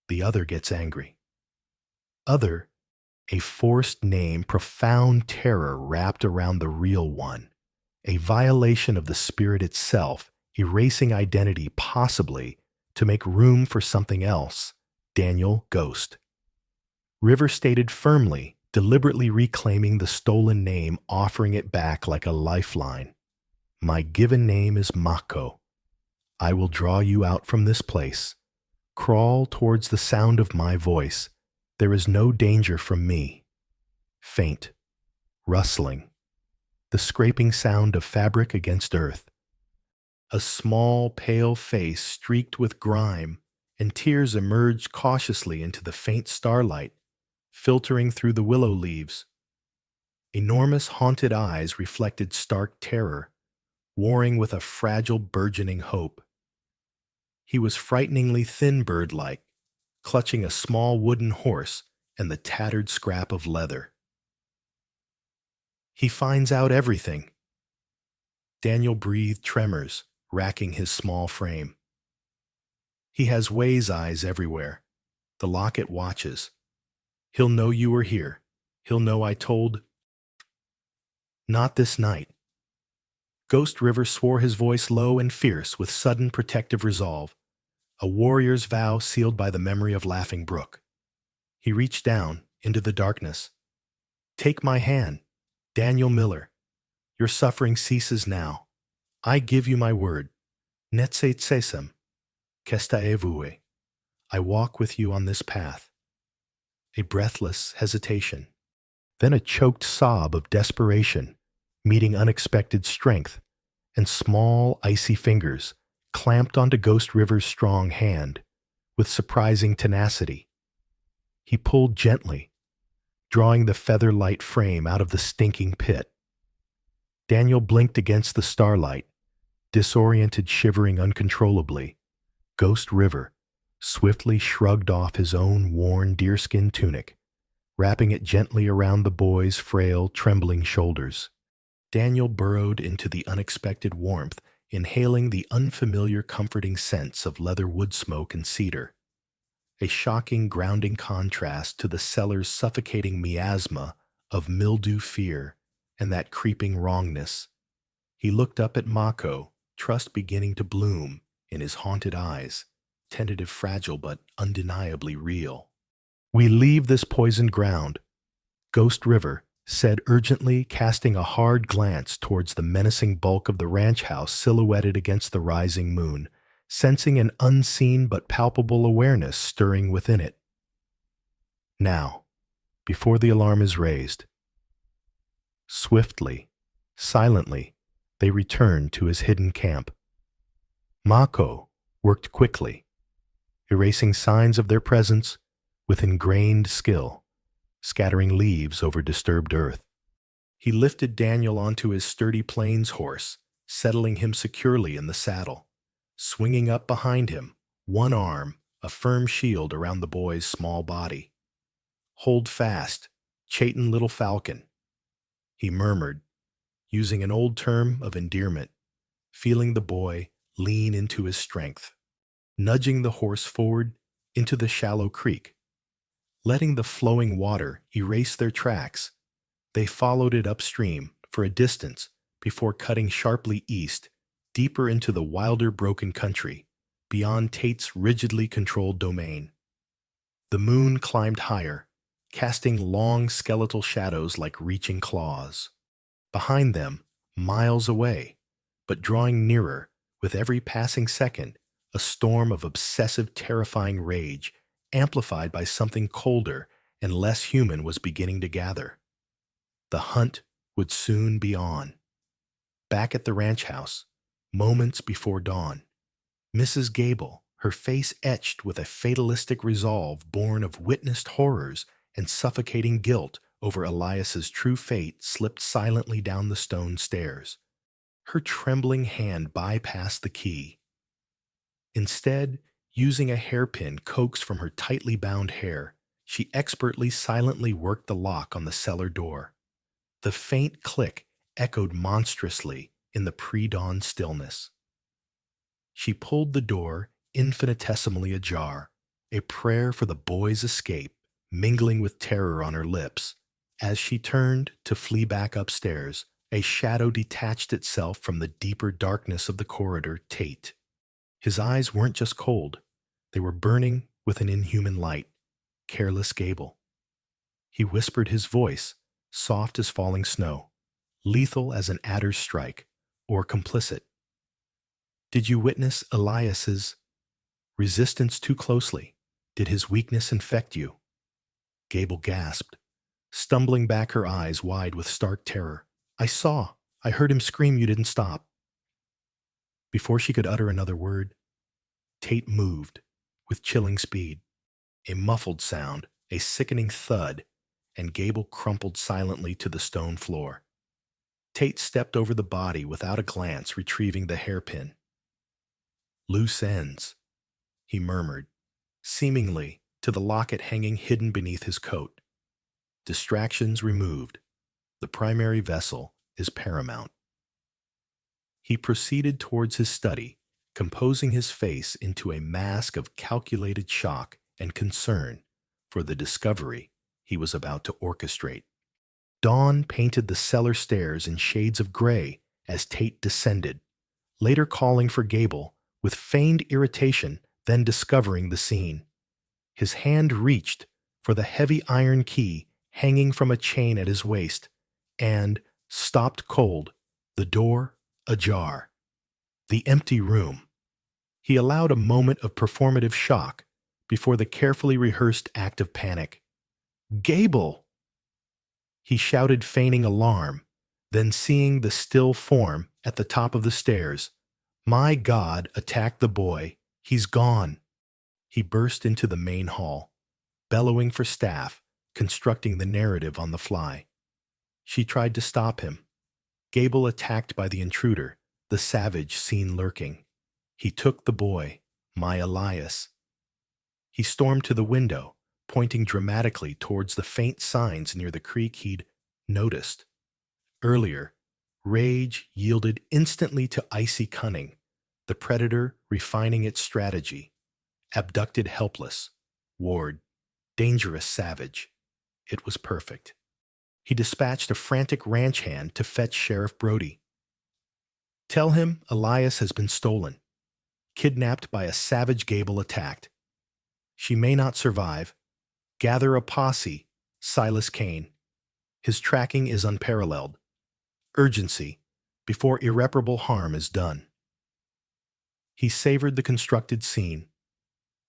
The other gets angry. Other, a forced name, profound terror wrapped around the real one, a violation of the spirit itself, erasing identity possibly to make room for something else. Daniel, Ghost. River stated firmly, deliberately reclaiming the stolen name, offering it back like a lifeline. My given name is Mako. I will draw you out from this place. Crawl towards the sound of my voice. There is no danger from me. Faint. Rustling. The scraping sound of fabric against earth. A small, pale face streaked with grime, and tears emerged cautiously into the faint starlight, filtering through the willow leaves. Enormous haunted eyes reflected stark terror, warring with a fragile burgeoning hope. He was frighteningly thin bird-like, clutching a small wooden horse and the tattered scrap of leather. He finds out everything. Daniel breathed tremors, racking his small frame. He has Way's eyes everywhere. The locket watches. He'll know you were here. He'll know I told. Not this night. Ghost River swore, his voice low and fierce with sudden protective resolve, a warrior's vow sealed by the memory of Laughing Brook. He reached down into the darkness. Take my hand, Daniel Miller. Your suffering ceases now. I give you my word. Netse tsesem. Kesta evue. I walk with you on this path. A breathless hesitation. Then a choked sob of desperation, meeting unexpected strength, and small, icy fingers clamped onto Ghost River's strong hand with surprising tenacity. He pulled gently, drawing the feather-light frame out of the stinking pit. Daniel blinked against the starlight, disoriented, shivering uncontrollably. Ghost River swiftly shrugged off his own worn deerskin tunic, wrapping it gently around the boy's frail, trembling shoulders. Daniel burrowed into the unexpected warmth, inhaling the unfamiliar, comforting scents of leather wood smoke and cedar, a shocking, grounding contrast to the cellar's suffocating miasma of mildew fear and that creeping wrongness. He looked up at Mako, trust beginning to bloom in his haunted eyes, tentative, fragile, but undeniably real. We leave this poisoned ground, Ghost River said urgently, casting a hard glance towards the menacing bulk of the ranch house silhouetted against the rising moon, sensing an unseen but palpable awareness stirring within it. Now, before the alarm is raised. Swiftly, silently, they returned to his hidden camp. Mako worked quickly, erasing signs of their presence with ingrained skill, scattering leaves over disturbed earth. He lifted Daniel onto his sturdy plains horse, settling him securely in the saddle. Swinging up behind him, one arm, a firm shield around the boy's small body. "Hold fast, Chayton little falcon," he murmured, using an old term of endearment, feeling the boy lean into his strength, nudging the horse forward into the shallow creek. Letting the flowing water erase their tracks, they followed it upstream for a distance before cutting sharply east, deeper into the wilder broken country, beyond Tate's rigidly controlled domain. The moon climbed higher, casting long skeletal shadows like reaching claws. Behind them, miles away, but drawing nearer with every passing second, a storm of obsessive, terrifying rage, amplified by something colder and less human, was beginning to gather. The hunt would soon be on. Back at the ranch house, moments before dawn, Mrs. Gable, her face etched with a fatalistic resolve born of witnessed horrors and suffocating guilt over Elias's true fate, slipped silently down the stone stairs. Her trembling hand bypassed the key. Instead, using a hairpin coaxed from her tightly bound hair, she expertly silently worked the lock on the cellar door. The faint click echoed monstrously in the pre-dawn stillness. She pulled the door infinitesimally ajar, a prayer for the boy's escape mingling with terror on her lips. As she turned to flee back upstairs, a shadow detached itself from the deeper darkness of the corridor. Tate. His eyes weren't just cold, they were burning with an inhuman light. Careless Gable. He whispered, his voice soft as falling snow, lethal as an adder's strike, or complicit. "Did you witness Elias's resistance too closely? Did his weakness infect you?" Gable gasped, stumbling back, her eyes wide with stark terror. I heard him scream. You didn't stop." Before she could utter another word, Tate moved with chilling speed. A muffled sound, a sickening thud, and Gable crumpled silently to the stone floor. Tate stepped over the body without a glance, retrieving the hairpin. "Loose ends," he murmured, seemingly to the locket hanging hidden beneath his coat. "Distractions removed. The primary vessel is paramount." He proceeded towards his study, composing his face into a mask of calculated shock and concern for the discovery he was about to orchestrate. Dawn painted the cellar stairs in shades of gray as Tate descended, later calling for Gable with feigned irritation, then discovering the scene. His hand reached for the heavy iron key hanging from a chain at his waist and stopped cold, the door ajar. The empty room. He allowed a moment of performative shock before the carefully rehearsed act of panic. "Gable!" He shouted, feigning alarm, then seeing the still form at the top of the stairs. "My God, attack the boy. He's gone." He burst into the main hall, bellowing for staff, constructing the narrative on the fly. She tried to stop him. Gable attacked by the intruder, the savage seen lurking. He took the boy, my Elias. He stormed to the window, pointing dramatically towards the faint signs near the creek he'd noticed. Earlier, rage yielded instantly to icy cunning, the predator refining its strategy. Abducted helpless, ward, dangerous savage. It was perfect. He dispatched a frantic ranch hand to fetch Sheriff Brody. "Tell him Elias has been stolen, kidnapped by a savage. Gable attacked. She may not survive. Gather a posse, Silas Kane. His tracking is unparalleled. Urgency, before irreparable harm is done." He savored the constructed scene.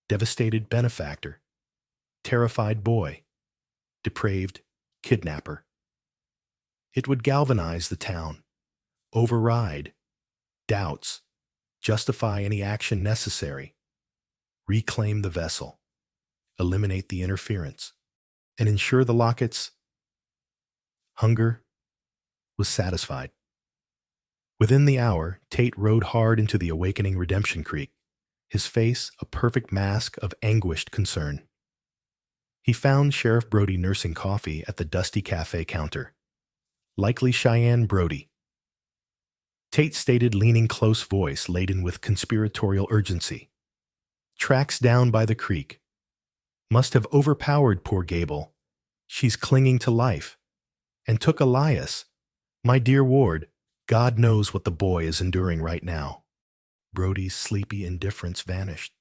Devastated benefactor, terrified boy, depraved kidnapper. It would galvanize the town, override doubts, justify any action necessary, reclaim the vessel, eliminate the interference, and ensure the locket's hunger was satisfied. Within the hour, Tate rode hard into the awakening Redemption Creek, his face a perfect mask of anguished concern. He found Sheriff Brody nursing coffee at the dusty cafe counter. Likely Cheyenne Brody. Tate stated, leaning close voice laden with conspiratorial urgency. Tracks down by the creek. Must have overpowered poor Gable. She's clinging to life. And took Elias. My dear ward, God knows what the boy is enduring right now. Brody's sleepy indifference vanished.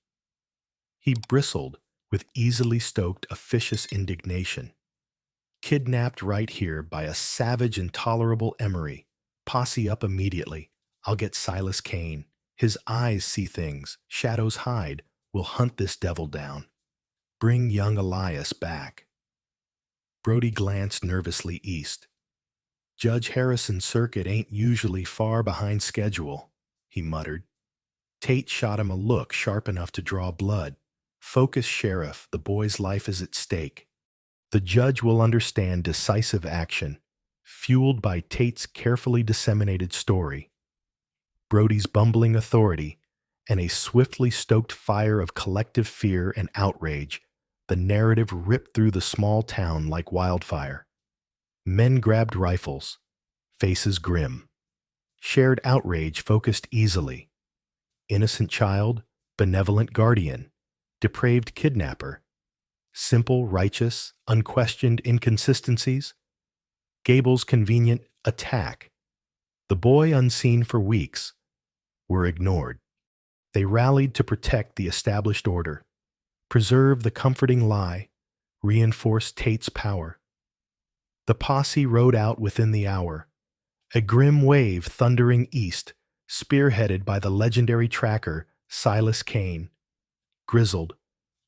He bristled with easily stoked officious indignation. Kidnapped right here by a savage, intolerable Emery. Posse up immediately. I'll get Silas Kane. His eyes see things, shadows hide. We'll hunt this devil down. Bring young Elias back. Brody glanced nervously east. Judge Harrison's circuit ain't usually far behind schedule, he muttered. Tate shot him a look sharp enough to draw blood. Focus, Sheriff, the boy's life is at stake. The judge will understand decisive action, fueled by Tate's carefully disseminated story, Brody's bumbling authority, and a swiftly stoked fire of collective fear and outrage. The narrative ripped through the small town like wildfire. Men grabbed rifles, faces grim. Shared outrage focused easily. Innocent child, benevolent guardian, depraved kidnapper. Simple, righteous, unquestioned inconsistencies. Gable's convenient attack. The boy unseen for weeks were ignored. They rallied to protect the established order, preserve the comforting lie, reinforce Tate's power. The posse rode out within the hour, a grim wave thundering east, spearheaded by the legendary tracker Silas Kane. Grizzled,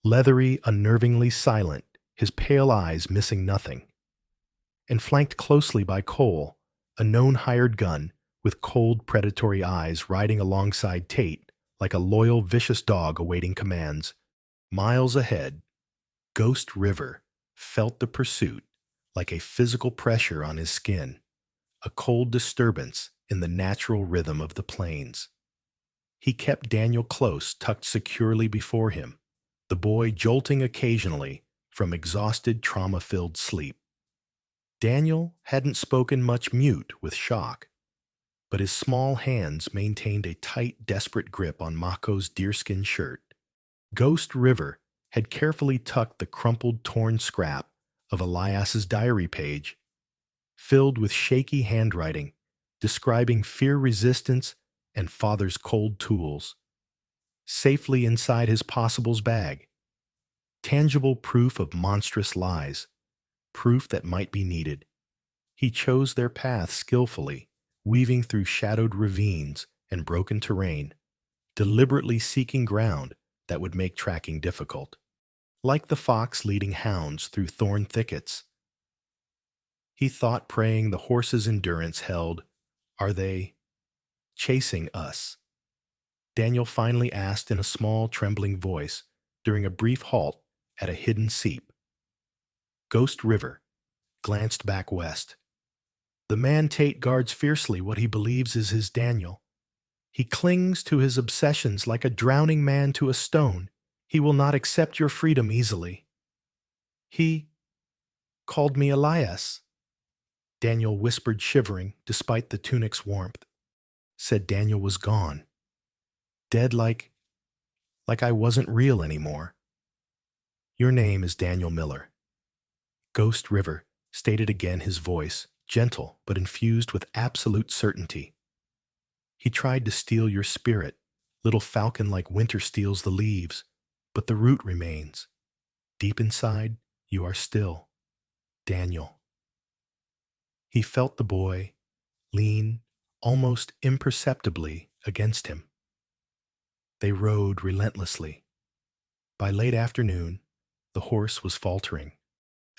leathery, unnervingly silent, his pale eyes missing nothing. And flanked closely by Cole, a known hired gun with cold, predatory eyes riding alongside Tate like a loyal, vicious dog awaiting commands. Miles ahead, Ghost River felt the pursuit like a physical pressure on his skin, a cold disturbance in the natural rhythm of the plains. He kept Daniel close, tucked securely before him, the boy jolting occasionally from exhausted, trauma-filled sleep. Daniel hadn't spoken much, mute with shock, but his small hands maintained a tight, desperate grip on Mako's deerskin shirt. Ghost River had carefully tucked the crumpled, torn scrap of Elias's diary page, filled with shaky handwriting, describing fear resistance and father's cold tools, safely inside his possibles bag. Tangible proof of monstrous lies, proof that might be needed. He chose their path skillfully, weaving through shadowed ravines and broken terrain, deliberately seeking ground that would make tracking difficult. Like the fox leading hounds through thorn thickets. He thought, praying the horse's endurance held, are they chasing us? Daniel finally asked in a small, trembling voice during a brief halt at a hidden seep. Ghost River glanced back west. The man Tate guards fiercely what he believes is his Daniel. He clings to his obsessions like a drowning man to a stone. He will not accept your freedom easily. He called me Elias, Daniel whispered, shivering despite the tunic's warmth. Said Daniel was gone. Dead like I wasn't real anymore. Your name is Daniel Miller. Ghost River stated again, his voice, gentle but infused with absolute certainty. He tried to steal your spirit, little falcon like winter steals the leaves, but the root remains. Deep inside, you are still Daniel. He felt the boy lean almost imperceptibly against him. They rode relentlessly. By late afternoon, the horse was faltering.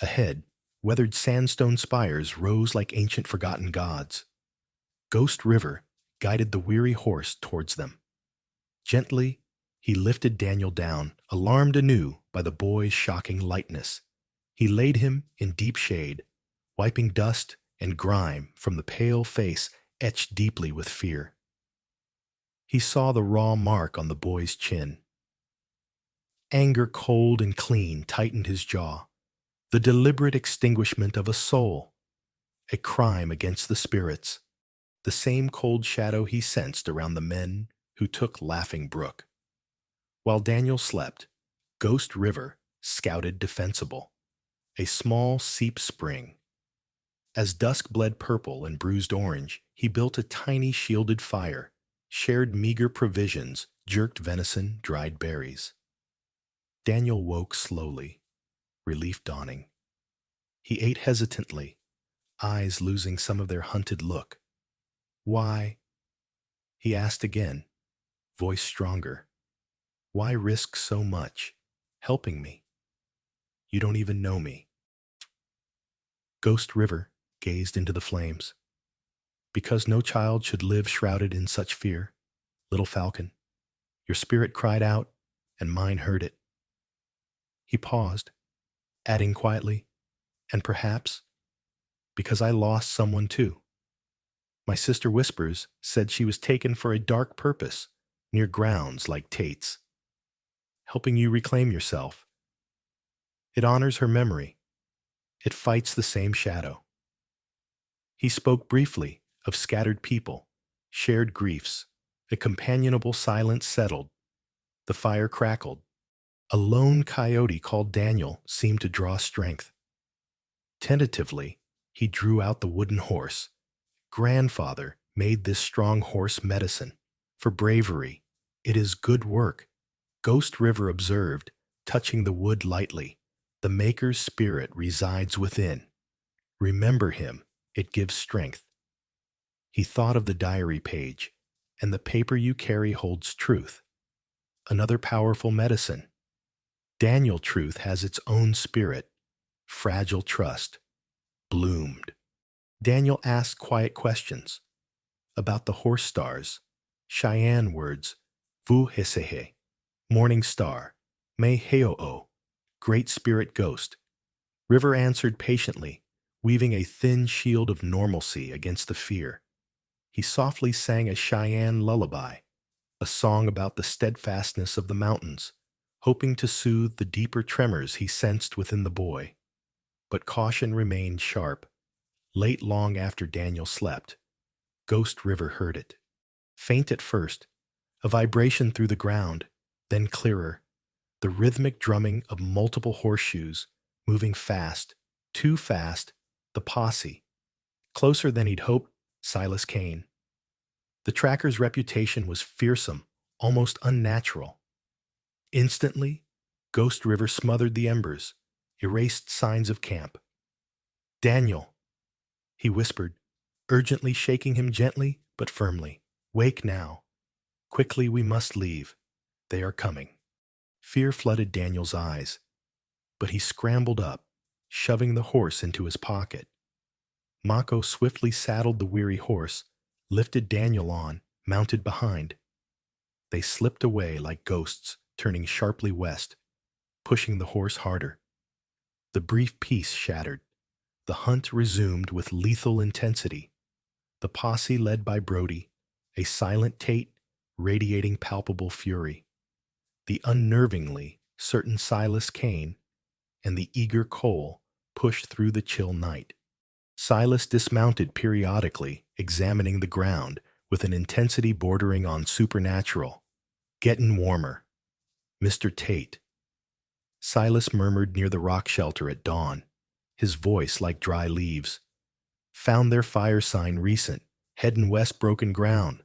Ahead, weathered sandstone spires rose like ancient forgotten gods. Ghost River guided the weary horse towards them. Gently, he lifted Daniel down, alarmed anew by the boy's shocking lightness. He laid him in deep shade, wiping dust and grime from the pale face etched deeply with fear. He saw the raw mark on the boy's chin. Anger cold and clean tightened his jaw, the deliberate extinguishment of a soul, a crime against the spirits, the same cold shadow he sensed around the men who took Laughing Brook. While Daniel slept, Ghost River scouted defensible, a small seep spring. As dusk bled purple and bruised orange, he built a tiny shielded fire, shared meager provisions, jerked venison, dried berries. Daniel woke slowly, relief dawning. He ate hesitantly, eyes losing some of their hunted look. Why? He asked again, voice stronger. Why risk so much, helping me? You don't even know me. Ghost River gazed into the flames. Because no child should live shrouded in such fear, little falcon, your spirit cried out, and mine heard it. He paused, adding quietly, and perhaps, because I lost someone too. My sister Whispers said she was taken for a dark purpose, near grounds like Tate's, helping you reclaim yourself. It honors her memory. It fights the same shadow. He spoke briefly of scattered people, shared griefs. A companionable silence settled. The fire crackled. A lone coyote called Daniel seemed to draw strength. Tentatively, he drew out the wooden horse. Grandfather made this strong horse medicine. For bravery, it is good work. Ghost River observed, touching the wood lightly. The maker's spirit resides within. Remember him, it gives strength. He thought of the diary page, and the paper you carry holds truth. Another powerful medicine. Daniel truth has its own spirit. Fragile trust. Bloomed. Daniel asked quiet questions about the horse stars, Cheyenne words, Vu Hesehe, morning star, Me Heoo, great spirit ghost. River answered patiently, weaving a thin shield of normalcy against the fear. He softly sang a Cheyenne lullaby, a song about the steadfastness of the mountains, hoping to soothe the deeper tremors he sensed within the boy. But caution remained sharp. Late long after Daniel slept, Ghost River heard it. Faint at first, a vibration through the ground, then clearer, the rhythmic drumming of multiple horseshoes, moving fast, too fast, the posse. Closer than he'd hoped, Silas Kane. The tracker's reputation was fearsome, almost unnatural. Instantly, Ghost River smothered the embers, erased signs of camp. Daniel, he whispered, urgently shaking him gently but firmly. Wake now. Quickly we must leave. They are coming. Fear flooded Daniel's eyes, but he scrambled up, shoving the horse into his pocket. Mako swiftly saddled the weary horse, lifted Daniel on, mounted behind. They slipped away like ghosts, turning sharply west, pushing the horse harder. The brief peace shattered. The hunt resumed with lethal intensity. The posse led by Brody, a silent Tate, radiating palpable fury. The unnervingly certain Silas Kane, and the eager Cole pushed through the chill night. Silas dismounted periodically, examining the ground with an intensity bordering on supernatural. Gettin' warmer. Mr. Tate. Silas murmured near the rock shelter at dawn, his voice like dry leaves. Found their fire sign recent, headin' west broken ground.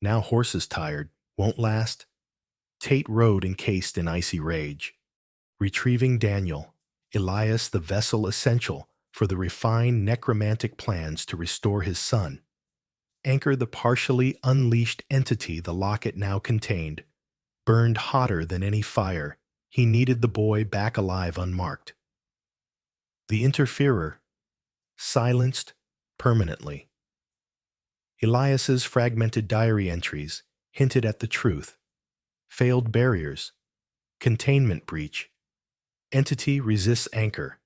Now horses tired, won't last. Tate rode encased in icy rage. Retrieving Daniel, Elias the vessel essential for the refined necromantic plans to restore his son. Anchor the partially unleashed entity the locket now contained. Burned hotter than any fire, he needed the boy back alive unmarked. The interferer, silenced permanently. Elias's fragmented diary entries hinted at the truth. Failed barriers, containment breach, entity resists anchor,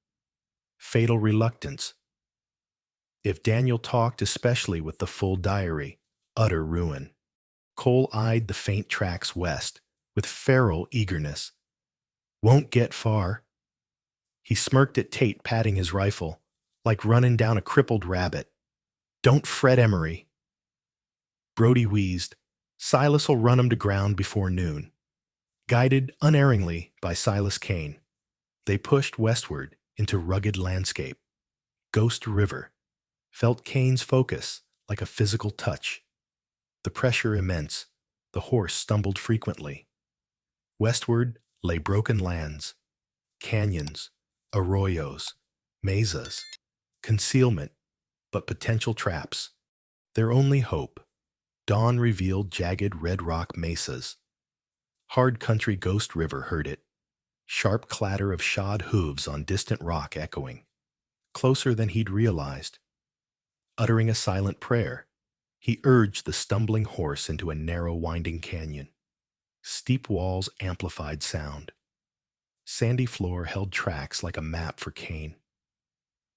fatal reluctance. If Daniel talked, especially with the full diary, utter ruin. Cole eyed the faint tracks west with feral eagerness. Won't get far. He smirked at Tate patting his rifle, like running down a crippled rabbit. Don't fret, Emery. Brody wheezed. Silas'll run him to ground before noon. Guided unerringly by Silas Kane, they pushed westward into rugged landscape. Ghost River felt Kane's focus like a physical touch. The pressure immense, the horse stumbled frequently. Westward lay broken lands, canyons, arroyos, mesas, concealment, but potential traps. Their only hope. Dawn revealed jagged red rock mesas. Hard country Ghost River heard it. Sharp clatter of shod hooves on distant rock echoing. Closer than he'd realized. Uttering a silent prayer, he urged the stumbling horse into a narrow winding canyon. Steep walls amplified sound. Sandy floor held tracks like a map for Kane.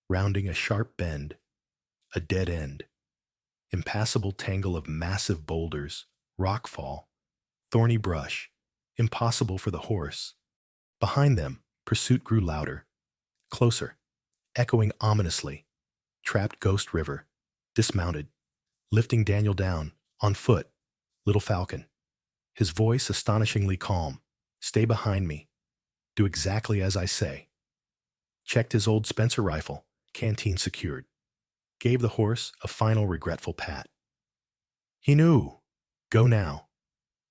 Rounding a sharp bend, a dead end. Impassable tangle of massive boulders, rockfall, thorny brush, impossible for the horse. Behind them, pursuit grew louder, closer, echoing ominously. Trapped Ghost River, dismounted, lifting Daniel down, on foot, little falcon. His voice astonishingly calm. Stay behind me. Do exactly as I say. Checked his old Spencer rifle, canteen secured. Gave the horse a final regretful pat. He knew. Go now.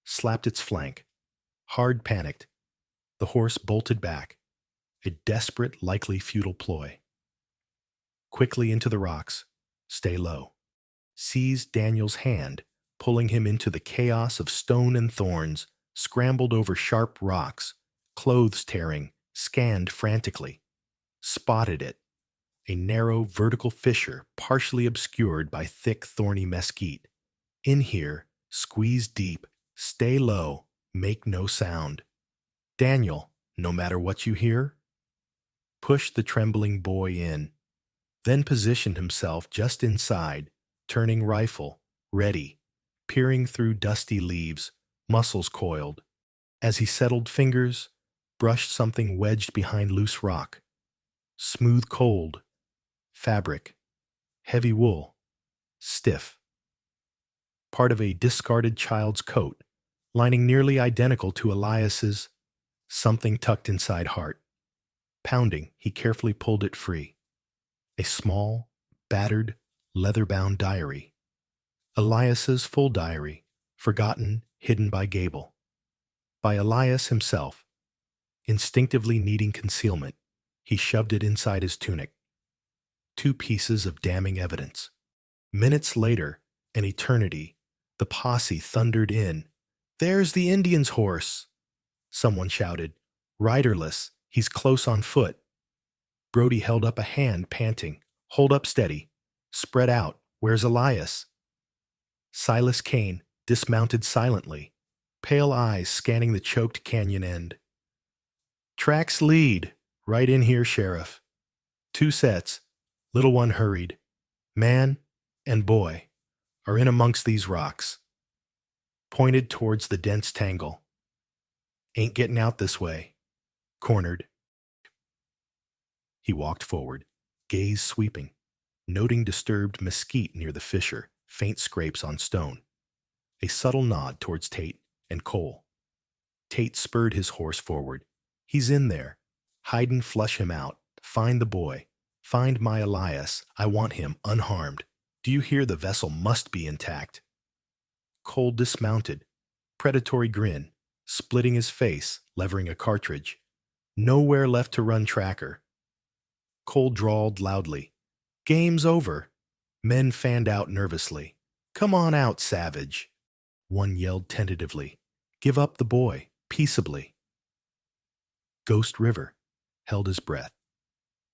Slapped its flank. Hard panicked. The horse bolted back. A desperate, likely futile ploy. Quickly into the rocks. Stay low. Seized Daniel's hand, pulling him into the chaos of stone and thorns, scrambled over sharp rocks, clothes tearing, scanned frantically. Spotted it. A narrow vertical fissure partially obscured by thick thorny mesquite. In here, squeeze deep, stay low, make no sound. Daniel, no matter what you hear? Pushed the trembling boy in, then positioned himself just inside, turning rifle, ready, peering through dusty leaves, muscles coiled. As he settled fingers, brushed something wedged behind loose rock. Smooth cold. Fabric, heavy wool, stiff. Part of a discarded child's coat, lining nearly identical to Elias's, something tucked inside heart. Pounding, he carefully pulled it free. A small, battered, leather-bound diary. Elias's full diary, forgotten, hidden by Gable. By Elias himself. Instinctively needing concealment, he shoved it inside his tunic. 2 pieces of damning evidence. Minutes later, an eternity, the posse thundered in. There's the Indian's horse! Someone shouted. Riderless, he's close on foot. Brody held up a hand, panting. Hold up steady. Spread out. Where's Elias? Silas Kane dismounted silently, pale eyes scanning the choked canyon end. Tracks lead. Right in here, Sheriff. 2 sets. Little one hurried. Man and boy are in amongst these rocks. Pointed towards the dense tangle. Ain't getting out this way. Cornered. He walked forward, gaze sweeping, noting disturbed mesquite near the fissure, faint scrapes on stone. A subtle nod towards Tate and Cole. Tate spurred his horse forward. He's in there. Hide and flush him out. Find the boy. Find my Elias. I want him unharmed. Do you hear? The vessel must be intact. Cole dismounted. Predatory grin, splitting his face, levering a cartridge. Nowhere left to run tracker. Cole drawled loudly. Game's over. Men fanned out nervously. Come on out, savage. One yelled tentatively. Give up the boy, peaceably. Ghost River held his breath,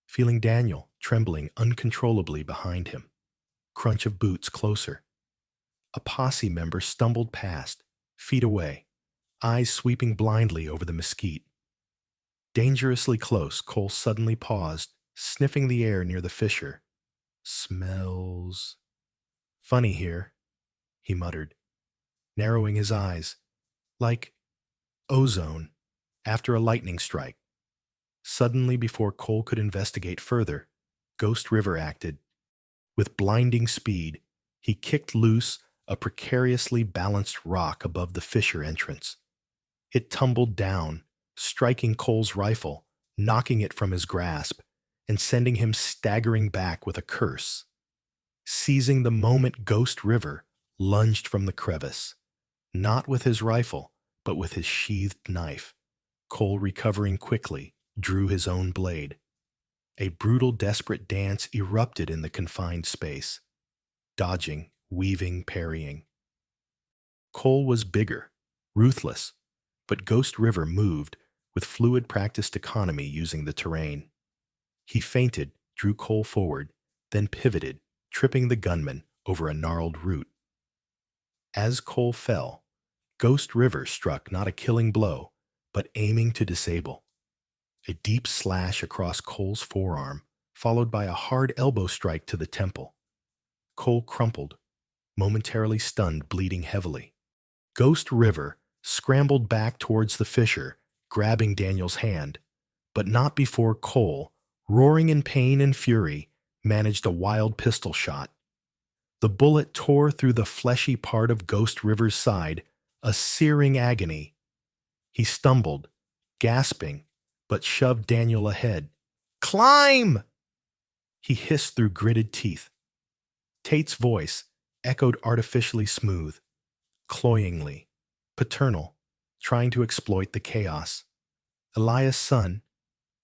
feeling Daniel trembling uncontrollably behind him. Crunch of boots closer. A posse member stumbled past, feet away, eyes sweeping blindly over the mesquite. Dangerously close, Cole suddenly paused, sniffing the air near the fissure. Smells funny here, he muttered, narrowing his eyes, like ozone after a lightning strike. Suddenly, before Cole could investigate further, Ghost River acted. With blinding speed, he kicked loose a precariously balanced rock above the fissure entrance. It tumbled down, striking Cole's rifle, knocking it from his grasp, and sending him staggering back with a curse. Seizing the moment, Ghost River lunged from the crevice, not with his rifle, but with his sheathed knife. Cole, recovering quickly, drew his own blade. A brutal, desperate dance erupted in the confined space, dodging, weaving, parrying. Cole was bigger, ruthless, but Ghost River moved with fluid practiced economy using the terrain. He feinted, drew Cole forward, then pivoted, tripping the gunman over a gnarled root. As Cole fell, Ghost River struck not a killing blow, but aiming to disable. A deep slash across Cole's forearm, followed by a hard elbow strike to the temple. Cole crumpled, momentarily stunned, bleeding heavily. Ghost River scrambled back towards the fissure, grabbing Daniel's hand, but not before Cole, roaring in pain and fury, managed a wild pistol shot. The bullet tore through the fleshy part of Ghost River's side, a searing agony. He stumbled, gasping, but shoved Daniel ahead. "Climb!" he hissed through gritted teeth. Tate's voice echoed artificially smooth, cloyingly, paternal, trying to exploit the chaos. "Elias, son,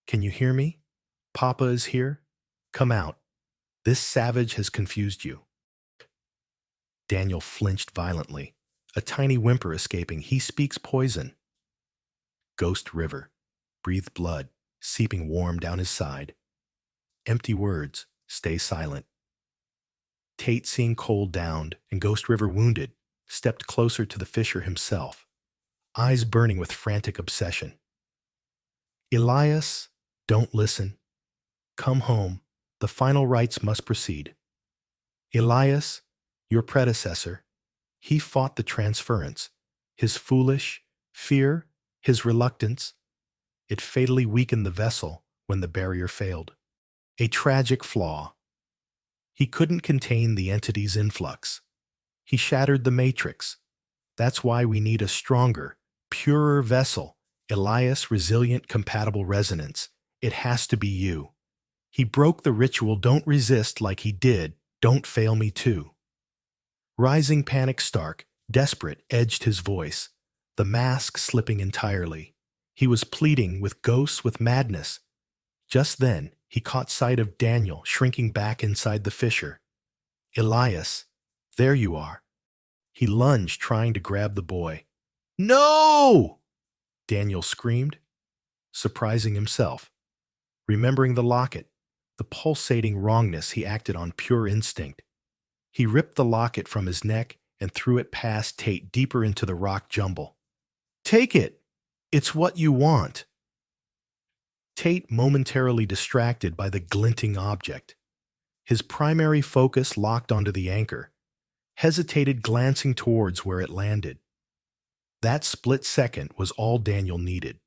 can you hear me? Papa is here. Come out. This savage has confused you." Daniel flinched violently, a tiny whimper escaping. "He speaks poison." Ghost River breathed blood, seeping warm down his side. Empty words, "Stay silent." Tate, seeing Cole downed and Ghost River wounded, stepped closer to the fissure himself, eyes burning with frantic obsession. "Elias, don't listen. Come home. The final rites must proceed. Elias, your predecessor, he fought the transference. His foolish fear, his reluctance, it fatally weakened the vessel when the barrier failed. A tragic flaw. He couldn't contain the entity's influx. He shattered the matrix. That's why we need a stronger, purer vessel. Elias, resilient, compatible resonance. It has to be you. He broke the ritual. Don't resist like he did. Don't fail me too." Rising panic stark, desperate, edged his voice, the mask slipping entirely. He was pleading with ghosts, with madness. Just then, he caught sight of Daniel shrinking back inside the fissure. "Elias, there you are." He lunged, trying to grab the boy. "No!" Daniel screamed, surprising himself. Remembering the locket, the pulsating wrongness, he acted on pure instinct. He ripped the locket from his neck and threw it past Tate deeper into the rock jumble. "Take it! It's what you want." Tate, momentarily distracted by the glinting object, his primary focus locked onto the anchor, hesitated, glancing towards where it landed. That split second was all Daniel needed.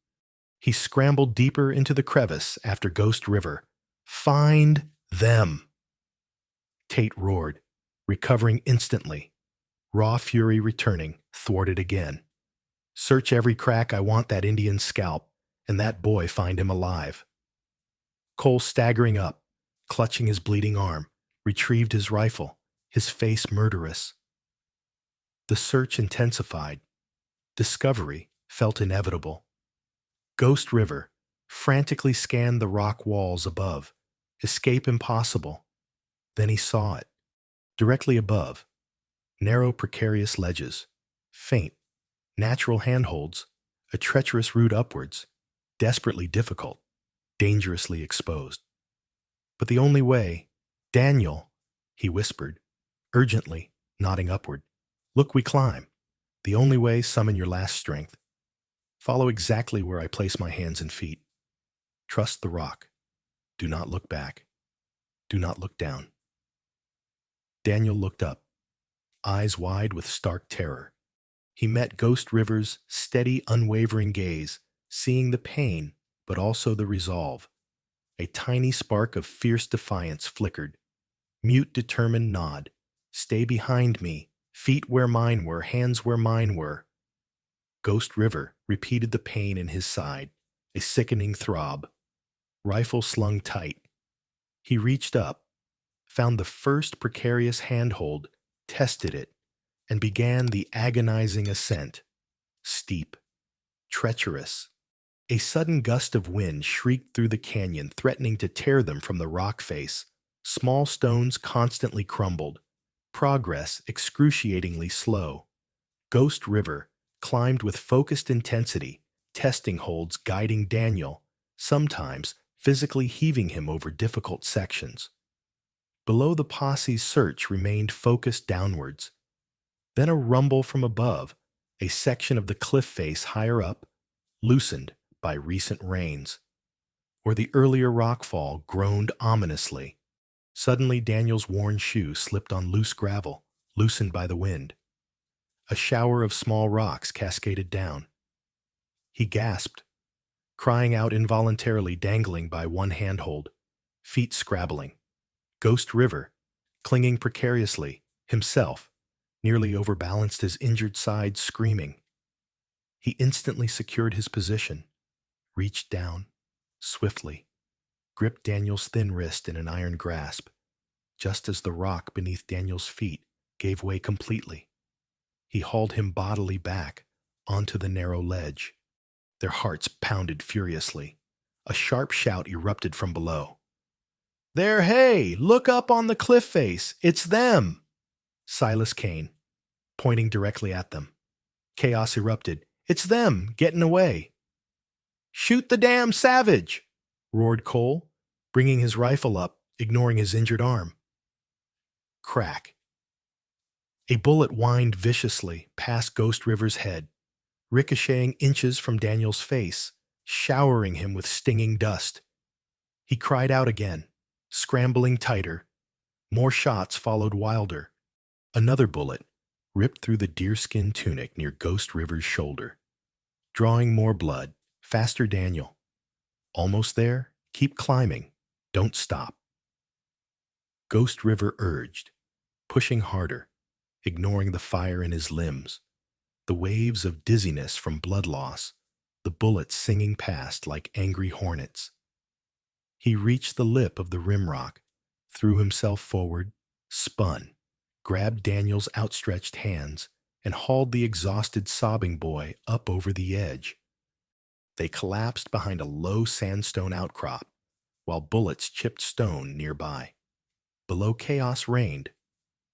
He scrambled deeper into the crevice after Ghost River. "Find them!" Tate roared, recovering instantly, raw fury returning, thwarted again. "Search every crack. I want that Indian's scalp, and that boy, find him alive." Cole, staggering up, clutching his bleeding arm, retrieved his rifle, his face murderous. The search intensified. Discovery felt inevitable. Ghost River frantically scanned the rock walls above, escape impossible. Then he saw it. Directly above, narrow, precarious ledges, faint, natural handholds, a treacherous route upwards, desperately difficult, dangerously exposed. But the only way— "Daniel," he whispered, urgently, nodding upward. "Look, we climb. The only way, summon your last strength. Follow exactly where I place my hands and feet. Trust the rock. Do not look back. Do not look down." Daniel looked up, eyes wide with stark terror. He met Ghost River's steady, unwavering gaze, seeing the pain, but also the resolve. A tiny spark of fierce defiance flickered. Mute, determined nod. Stay behind me. Feet where mine were, hands where mine were. Ghost River repeated the pain in his side, a sickening throb. Rifle slung tight. He reached up, found the first precarious handhold, tested it, and began the agonizing ascent. Steep, treacherous. A sudden gust of wind shrieked through the canyon, threatening to tear them from the rock face. Small stones constantly crumbled. Progress excruciatingly slow. Ghost River climbed with focused intensity, testing holds guiding Daniel, sometimes physically heaving him over difficult sections. Below, the posse's search remained focused downwards. Then a rumble from above, a section of the cliff face higher up, loosened by recent rains. Where the earlier rockfall groaned ominously. Suddenly Daniel's worn shoe slipped on loose gravel, loosened by the wind. A shower of small rocks cascaded down. He gasped, crying out involuntarily, dangling by one handhold, feet scrabbling. Ghost River, clinging precariously, himself, nearly overbalanced his injured side, screaming. He instantly secured his position, reached down, swiftly, gripped Daniel's thin wrist in an iron grasp, just as the rock beneath Daniel's feet gave way completely. He hauled him bodily back onto the narrow ledge. Their hearts pounded furiously. A sharp shout erupted from below. "There, hey! Look up on the cliff face! It's them!" Silas Kane, pointing directly at them. Chaos erupted. "It's them! Getting away!" "Shoot the damn savage!" roared Cole, bringing his rifle up, ignoring his injured arm. Crack. A bullet whined viciously past Ghost River's head, ricocheting inches from Daniel's face, showering him with stinging dust. He cried out again, scrambling tighter. More shots followed wilder. Another bullet ripped through the deerskin tunic near Ghost River's shoulder. Drawing more blood. Faster, Daniel. Almost there. Keep climbing. Don't stop. Ghost River urged, pushing harder, ignoring the fire in his limbs, the waves of dizziness from blood loss, the bullets singing past like angry hornets. He reached the lip of the rimrock, threw himself forward, spun, grabbed Daniel's outstretched hands, and hauled the exhausted, sobbing boy up over the edge. They collapsed behind a low sandstone outcrop, while bullets chipped stone nearby. Below, chaos reigned.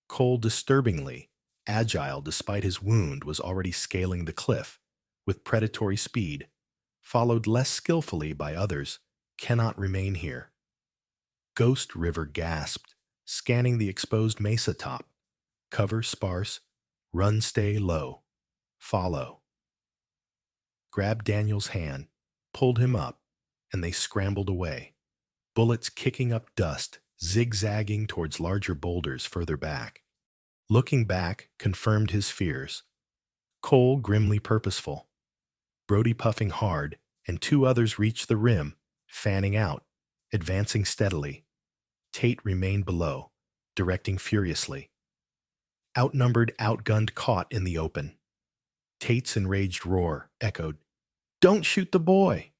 Cole, disturbingly agile despite his wound, was already scaling the cliff with predatory speed, followed less skillfully by others. Cannot remain here. Ghost River gasped, scanning the exposed mesa top. Cover sparse, run stay low. Follow. Grabbed Daniel's hand, pulled him up, and they scrambled away, bullets kicking up dust, zigzagging towards larger boulders further back. Looking back confirmed his fears. Cole grimly purposeful, Brody puffing hard, and two others reached the rim, fanning out, advancing steadily. Tate remained below, directing furiously. Outnumbered, outgunned, caught in the open. Tate's enraged roar echoed, "Don't shoot the boy!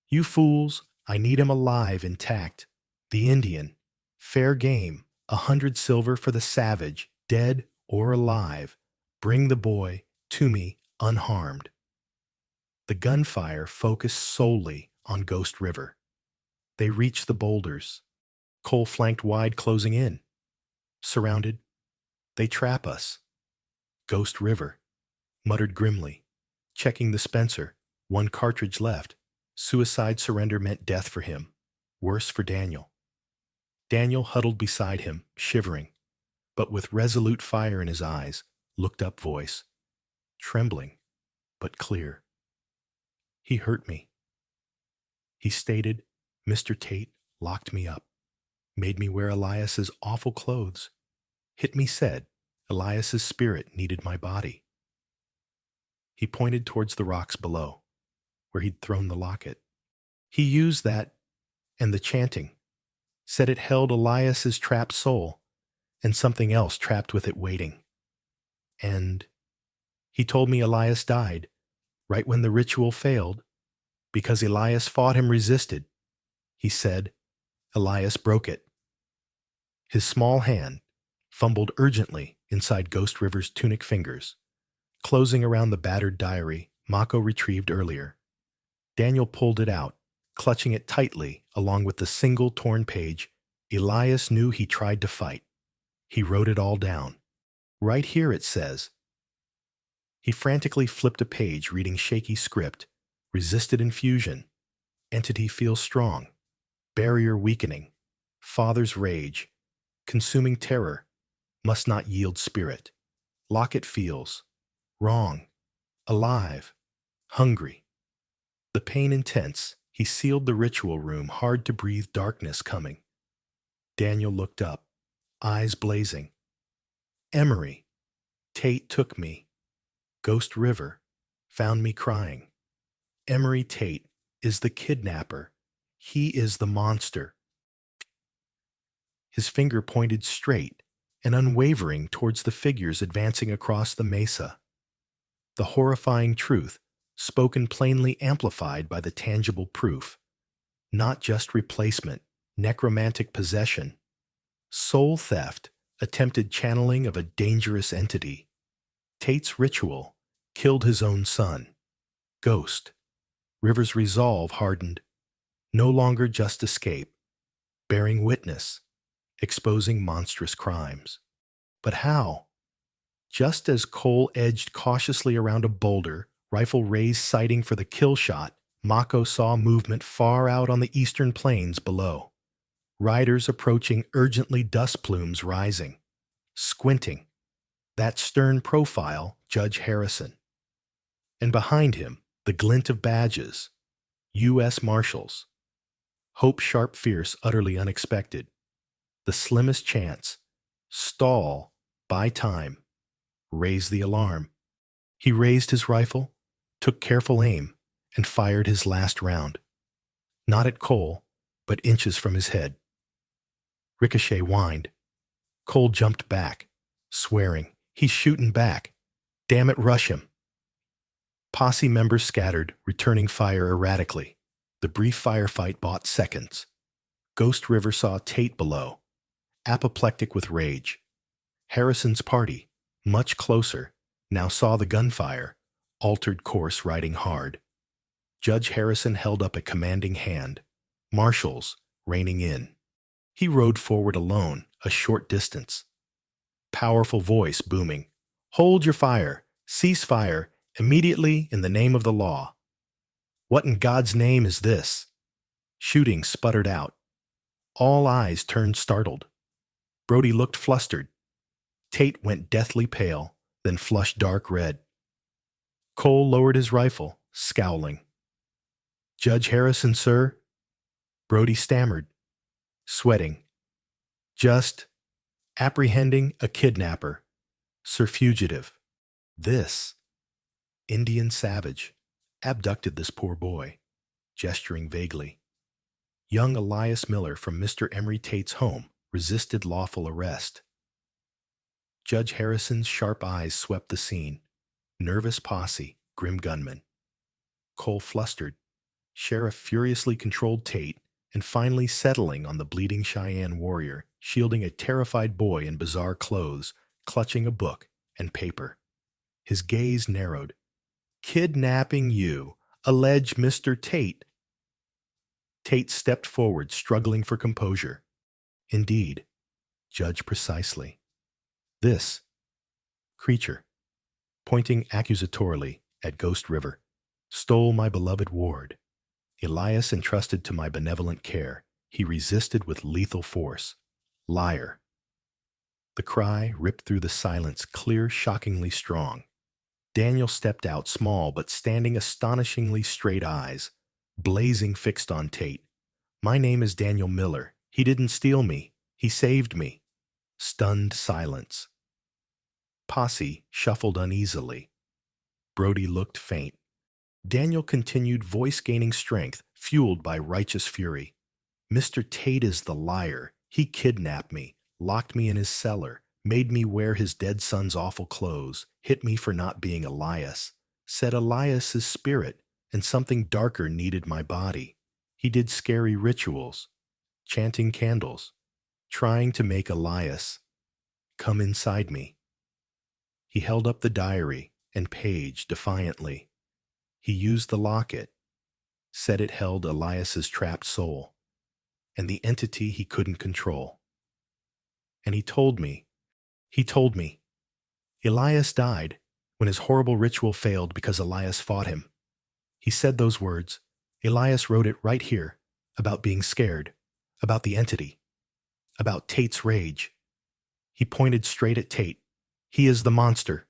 You fools, I need him alive, intact. The Indian. Fair game, 100 silver for the savage, dead or alive. Bring the boy to me unharmed." The gunfire focused solely on Ghost River. They reached the boulders. Cole flanked wide, closing in. Surrounded. "They trap us." Ghost River muttered grimly, checking the Spencer, one cartridge left. Suicide surrender meant death for him. Worse for Daniel. Daniel huddled beside him, shivering, but with resolute fire in his eyes, looked up, voice trembling, but clear. "He hurt me," he stated. "Mr. Tate locked me up, made me wear Elias's awful clothes. Hit me said, Elias's spirit needed my body. He pointed towards the rocks below, where he'd thrown the locket. He used that and the chanting, said it held Elias's trapped soul and something else trapped with it waiting. And he told me Elias died right when the ritual failed because Elias fought him, resisted. He said Elias broke it. His small hand fumbled urgently inside Ghost River's tunic fingers, closing around the battered diary Mako retrieved earlier. Daniel pulled it out, clutching it tightly along with the single torn page. Elias knew he tried to fight. He wrote it all down. Right here it says. He frantically flipped a page, reading shaky script. Resisted infusion. Entity feels strong. Barrier weakening. Father's rage. Consuming terror. Must not yield spirit. Locket feels. Wrong. Alive. Hungry. The pain intense. He sealed the ritual room, hard to breathe, darkness coming. Daniel looked up, eyes blazing. Emery. Tate took me. Ghost River. Found me crying. Emery Tate is the kidnapper. He is the monster. His finger pointed straight and unwavering towards the figures advancing across the mesa. The horrifying truth, spoken plainly, amplified by the tangible proof. Not just replacement, necromantic possession. Soul theft, attempted channeling of a dangerous entity. Tate's ritual killed his own son. Ghost. River's resolve hardened. No longer just escape. Bearing witness. Exposing monstrous crimes. But how? Just as Cole edged cautiously around a boulder, rifle raised sighting for the kill shot, Mako saw movement far out on the eastern plains below. Riders approaching urgently, dust plumes rising. Squinting. That stern profile, Judge Harrison. And behind him, the glint of badges. U.S. Marshals. Hope sharp, fierce, utterly unexpected. The slimmest chance. Stall. Buy time. Raise the alarm. He raised his rifle, took careful aim, and fired his last round. Not at Cole, but inches from his head. Ricochet whined. Cole jumped back, swearing, "He's shooting back. Damn it, rush him." Posse members scattered, returning fire erratically. The brief firefight bought seconds. Ghost River saw Tate below, apoplectic with rage. Harrison's party, much closer, now saw the gunfire, altered course riding hard. Judge Harrison held up a commanding hand. Marshals, reining in. He rode forward alone, a short distance. Powerful voice booming. "Hold your fire. Cease fire. Immediately in the name of the law." What in God's name is this? Shooting sputtered out. All eyes turned startled. Brody looked flustered. Tate went deathly pale, then flushed dark red. Cole lowered his rifle, scowling. "Judge Harrison, sir?" Brody stammered, sweating. "Just apprehending a kidnapper, sir fugitive. This Indian savage abducted this poor boy," gesturing vaguely. Young Elias Miller from Mr. Emery Tate's home resisted lawful arrest. Judge Harrison's sharp eyes swept the scene. Nervous posse, grim gunman. Cole flustered. Sheriff furiously controlled Tate and finally settling on the bleeding Cheyenne warrior, shielding a terrified boy in bizarre clothes, clutching a book and paper. His gaze narrowed. "Kidnapping you, allege Mr. Tate." Tate stepped forward, struggling for composure. "Indeed, Judge, precisely. This creature," pointing accusatorily at Ghost River, "stole my beloved ward. Elias entrusted to my benevolent care. He resisted with lethal force. Liar." The cry ripped through the silence, clear, shockingly strong. Daniel stepped out, small but standing astonishingly straight, eyes blazing, fixed on Tate. "My name is Daniel Miller. He didn't steal me. He saved me." Stunned silence. Posse shuffled uneasily. Brody looked faint. Daniel continued, voice gaining strength, fueled by righteous fury. Mr. Tate is the liar. He kidnapped me, locked me in his cellar, made me wear his dead son's awful clothes, hit me for not being Elias, said Elias's spirit and something darker needed my body. He did scary rituals, chanting candles, trying to make Elias come inside me. He held up the diary and page defiantly. He used the locket, said it held Elias's trapped soul and the entity he couldn't control. And he told me, Elias died when his horrible ritual failed because Elias fought him. He said those words. Elias wrote it right here, about being scared, about the entity, about Tate's rage. He pointed straight at Tate. He is the monster.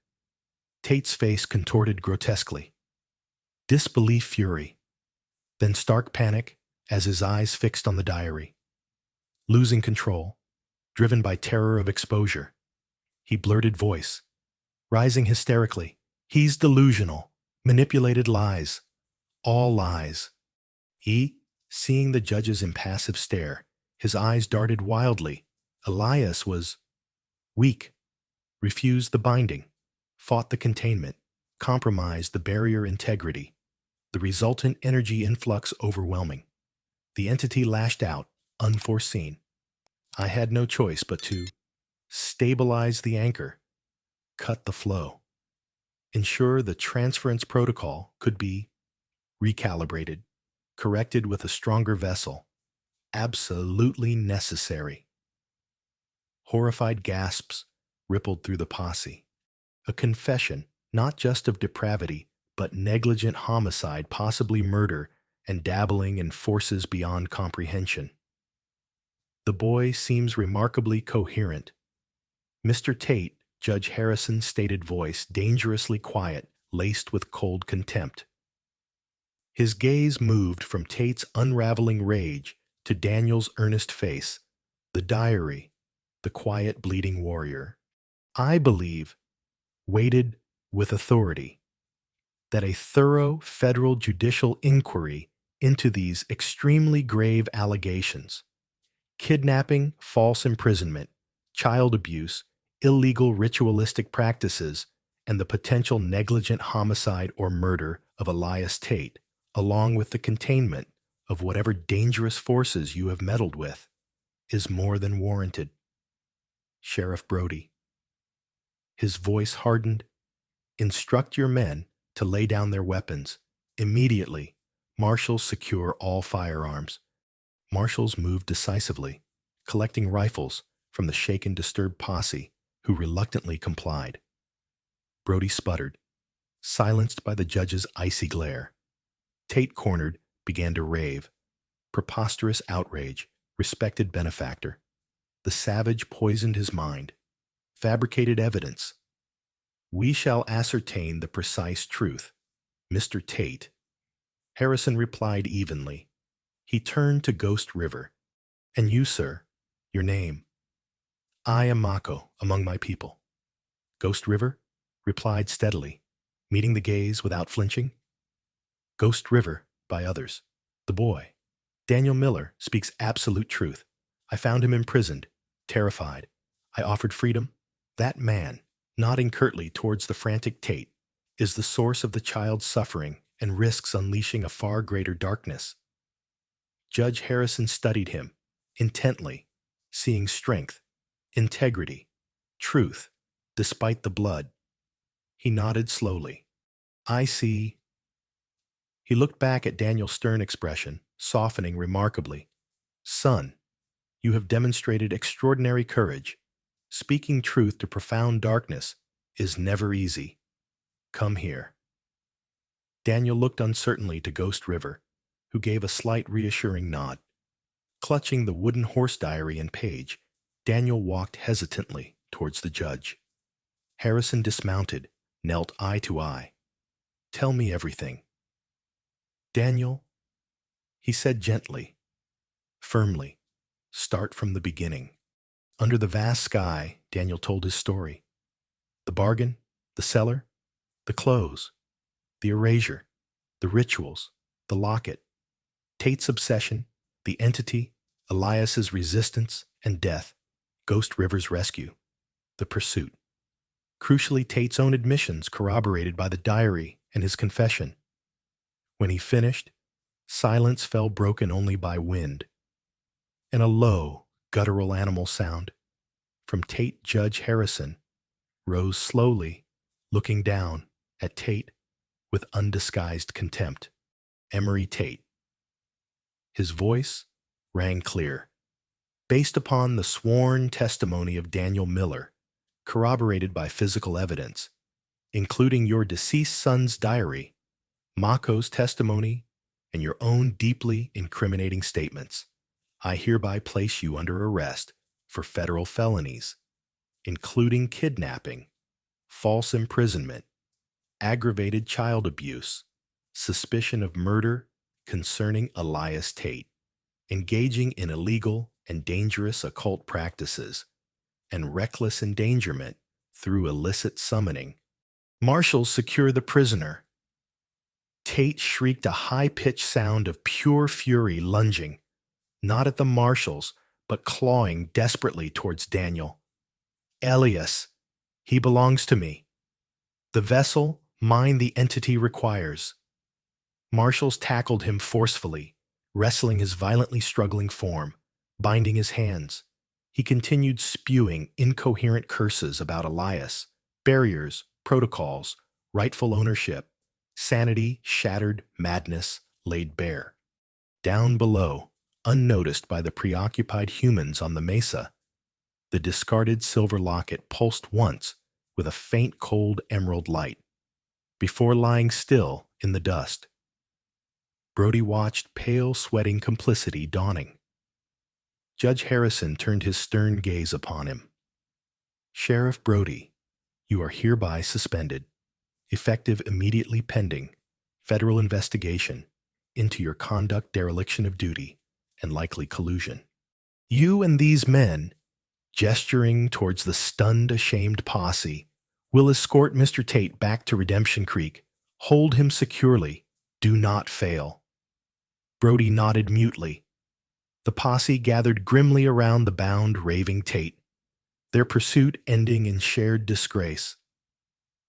Tate's face contorted grotesquely. Disbelief, fury, then stark panic as his eyes fixed on the diary. Losing control, driven by terror of exposure, he blurted voice, rising hysterically. He's delusional, manipulated lies, all lies. Seeing the judge's impassive stare, his eyes darted wildly. Elias was weak, refused the binding, fought the containment, compromised the barrier integrity. The resultant energy influx overwhelming. The entity lashed out, unforeseen. I had no choice but to stabilize the anchor, cut the flow, ensure the transference protocol could be recalibrated, corrected with a stronger vessel. Absolutely necessary. Horrified gasps rippled through the posse. A confession, not just of depravity, but negligent homicide, possibly murder, and dabbling in forces beyond comprehension. The boy seems remarkably coherent. Mr. Tate, Judge Harrison's stated voice, dangerously quiet, laced with cold contempt. His gaze moved from Tate's unraveling rage to Daniel's earnest face, the diary, the quiet bleeding warrior. I believe, weighted with authority, that a thorough federal judicial inquiry into these extremely grave allegations, kidnapping, false imprisonment, child abuse, illegal ritualistic practices, and the potential negligent homicide or murder of Elias Tate, along with the containment of whatever dangerous forces you have meddled with, is more than warranted. Sheriff Brody. His voice hardened. Instruct your men to lay down their weapons. Immediately, marshals secure all firearms. Marshals moved decisively, collecting rifles from the shaken, disturbed posse, who reluctantly complied. Brody sputtered, silenced by the judge's icy glare. Tate, cornered, began to rave. Preposterous outrage, respected benefactor. The savage poisoned his mind. Fabricated evidence. We shall ascertain the precise truth. Mr. Tate. Harrison replied evenly. He turned to Ghost River. And you, sir, your name? I am Mako among my people. Ghost River replied steadily, meeting the gaze without flinching. Ghost River by others. The boy, Daniel Miller, speaks absolute truth. I found him imprisoned, terrified. I offered freedom. That man, nodding curtly towards the frantic Tate, is the source of the child's suffering and risks unleashing a far greater darkness. Judge Harrison studied him intently, seeing strength, integrity, truth, despite the blood. He nodded slowly. I see. He looked back at Daniel's stern expression, softening remarkably. Son, you have demonstrated extraordinary courage. Speaking truth to profound darkness is never easy. Come here. Daniel looked uncertainly to Ghost River, who gave a slight reassuring nod. Clutching the wooden horse diary and page, Daniel walked hesitantly towards the judge. Harrison dismounted, knelt eye to eye. Tell me everything. Daniel, he said gently, firmly, start from the beginning. Under the vast sky, Daniel told his story. The bargain, the cellar, the clothes, the erasure, the rituals, the locket, Tate's obsession, the entity, Elias's resistance and death, Ghost River's rescue, the pursuit. Crucially, Tate's own admissions corroborated by the diary and his confession. When he finished, silence fell broken only by wind, and a low, guttural animal sound from Tate Judge Harrison rose slowly, looking down at Tate with undisguised contempt. Emery Tate. His voice rang clear. Based upon the sworn testimony of Daniel Miller, corroborated by physical evidence, including your deceased son's diary, Mako's testimony, and your own deeply incriminating statements, I hereby place you under arrest for federal felonies, including kidnapping, false imprisonment, aggravated child abuse, suspicion of murder concerning Elias Tate, engaging in illegal and dangerous occult practices, and reckless endangerment through illicit summoning. Marshals secure the prisoner. Tate shrieked a high-pitched sound of pure fury, lunging, not at the marshals, but clawing desperately towards Daniel. Elias, he belongs to me. The vessel, mine the entity requires. Marshals tackled him forcefully, wrestling his violently struggling form, binding his hands. He continued spewing incoherent curses about Elias, barriers, protocols, rightful ownership, sanity shattered, madness laid bare. Down below, unnoticed by the preoccupied humans on the mesa, the discarded silver locket pulsed once with a faint cold emerald light, before lying still in the dust. Brody watched pale, sweating complicity dawning. Judge Harrison turned his stern gaze upon him. Sheriff Brody, you are hereby suspended, effective immediately pending federal investigation into your conduct, dereliction of duty, and likely collusion. You and these men, gesturing towards the stunned, ashamed posse, will escort Mr. Tate back to Redemption Creek. Hold him securely. Do not fail. Brody nodded mutely. The posse gathered grimly around the bound, raving Tate, their pursuit ending in shared disgrace.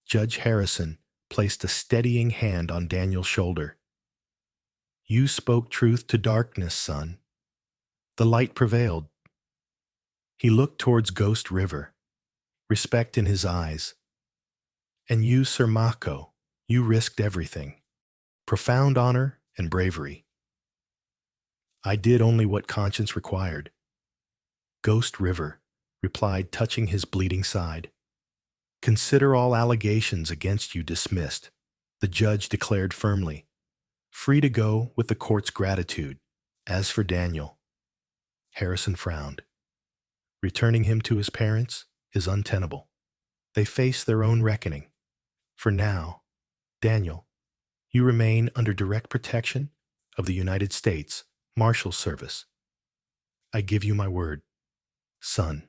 Judge Harrison placed a steadying hand on Daniel's shoulder. You spoke truth to darkness, son. The light prevailed. He looked towards Ghost River, respect in his eyes. And you, Sir Mako, you risked everything. Profound honor and bravery. I did only what conscience required. Ghost River replied, touching his bleeding side. Consider all allegations against you dismissed, the judge declared firmly. Free to go with the court's gratitude. As for Daniel, Harrison frowned. Returning him to his parents is untenable. They face their own reckoning. For now, Daniel, you remain under direct protection of the United States Marshal Service. I give you my word. Son,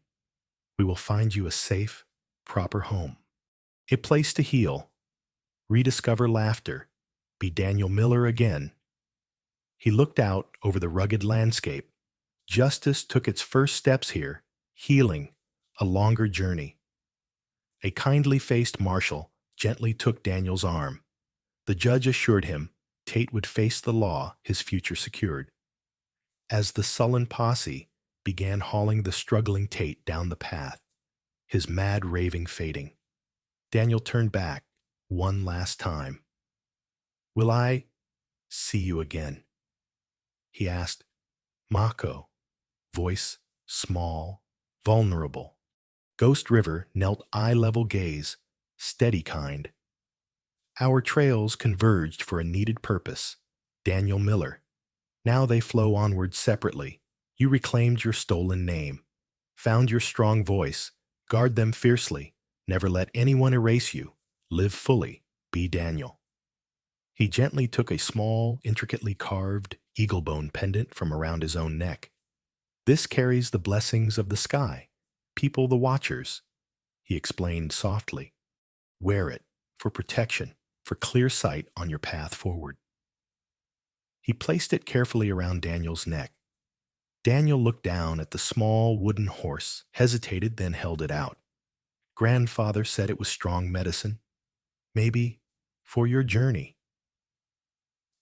we will find you a safe, proper home. A place to heal, rediscover laughter, be Daniel Miller again. He looked out over the rugged landscape. Justice took its first steps here, healing, a longer journey. A kindly-faced marshal gently took Daniel's arm. The judge assured him Tate would face the law, his future secured. As the sullen posse began hauling the struggling Tate down the path, his mad raving fading, Daniel turned back one last time. Will I see you again? He asked. Mako, voice small, vulnerable. Ghost River knelt eye-level gaze, steady kind. Our trails converged for a needed purpose. Daniel Miller. Now they flow onward separately. You reclaimed your stolen name, found your strong voice, guard them fiercely, never let anyone erase you. Live fully, be Daniel. He gently took a small, intricately carved eagle bone pendant from around his own neck. This carries the blessings of the sky, People the Watchers, he explained softly. Wear it for protection, for clear sight on your path forward. He placed it carefully around Daniel's neck. Daniel looked down at the small wooden horse, hesitated, then held it out. Grandfather said it was strong medicine. Maybe for your journey.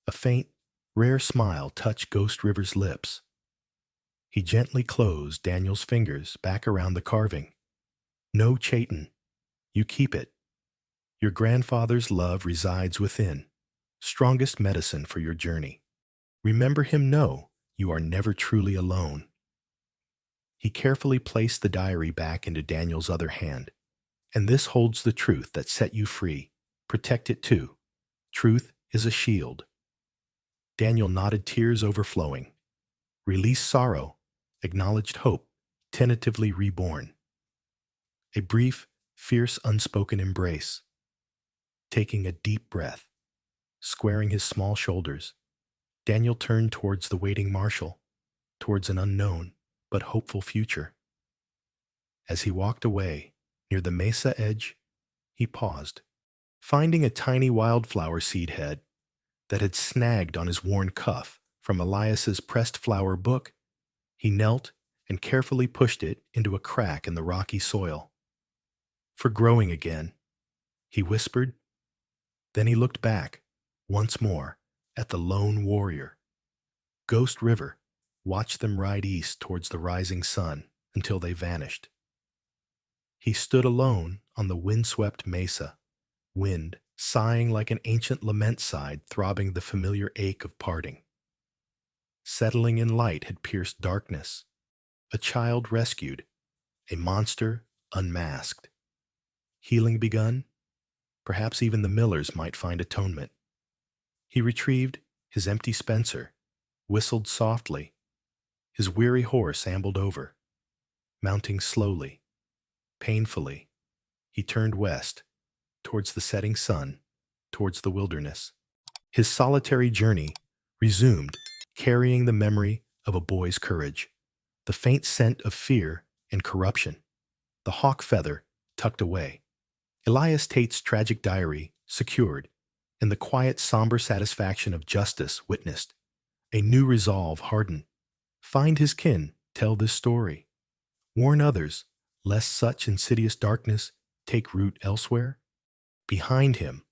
A faint, rare smile touched Ghost River's lips. He gently closed Daniel's fingers back around the carving. No, Cheyenne, you keep it. Your grandfather's love resides within, strongest medicine for your journey. Remember him, know you are never truly alone. He carefully placed the diary back into Daniel's other hand. And this holds the truth that set you free. Protect it too. Truth is a shield. Daniel nodded, tears overflowing. Released sorrow, acknowledged hope, tentatively reborn. A brief, fierce, unspoken embrace. Taking a deep breath, squaring his small shoulders, Daniel turned towards the waiting marshal, towards an unknown but hopeful future. As he walked away, near the mesa edge, he paused, finding a tiny wildflower seed head that had snagged on his worn cuff from Elias's pressed flower book. He knelt and carefully pushed it into a crack in the rocky soil. For growing again, he whispered. Then he looked back, once more, at the lone warrior. Ghost River watched them ride east towards the rising sun until they vanished. He stood alone on the windswept mesa, wind sighing like an ancient lament sighed, throbbing the familiar ache of parting. Settling in light had pierced darkness. A child rescued, a monster unmasked. Healing begun? Perhaps even the Millers might find atonement. He retrieved his empty Spencer, whistled softly. His weary horse ambled over. Mounting slowly, painfully, he turned west, towards the setting sun, towards the wilderness. His solitary journey resumed, carrying the memory of a boy's courage, the faint scent of fear and corruption, the hawk feather tucked away. Elias Tate's tragic diary secured, and the quiet, somber satisfaction of justice witnessed. A new resolve hardened. Find his kin, tell this story. Warn others, lest such insidious darkness take root elsewhere. Behind him,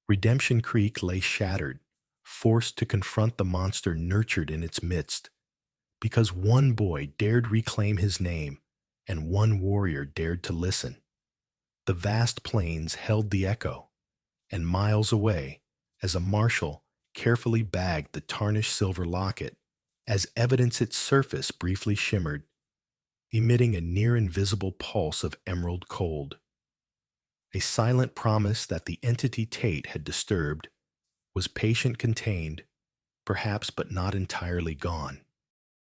Redemption Creek lay shattered, forced to confront the monster nurtured in its midst. Because one boy dared reclaim his name, and one warrior dared to listen. The vast plains held the echo, and miles away, as a marshal carefully bagged the tarnished silver locket, as evidence its surface briefly shimmered, emitting a near-invisible pulse of emerald cold. A silent promise that the entity Tate had disturbed was patient, contained, perhaps but not entirely gone.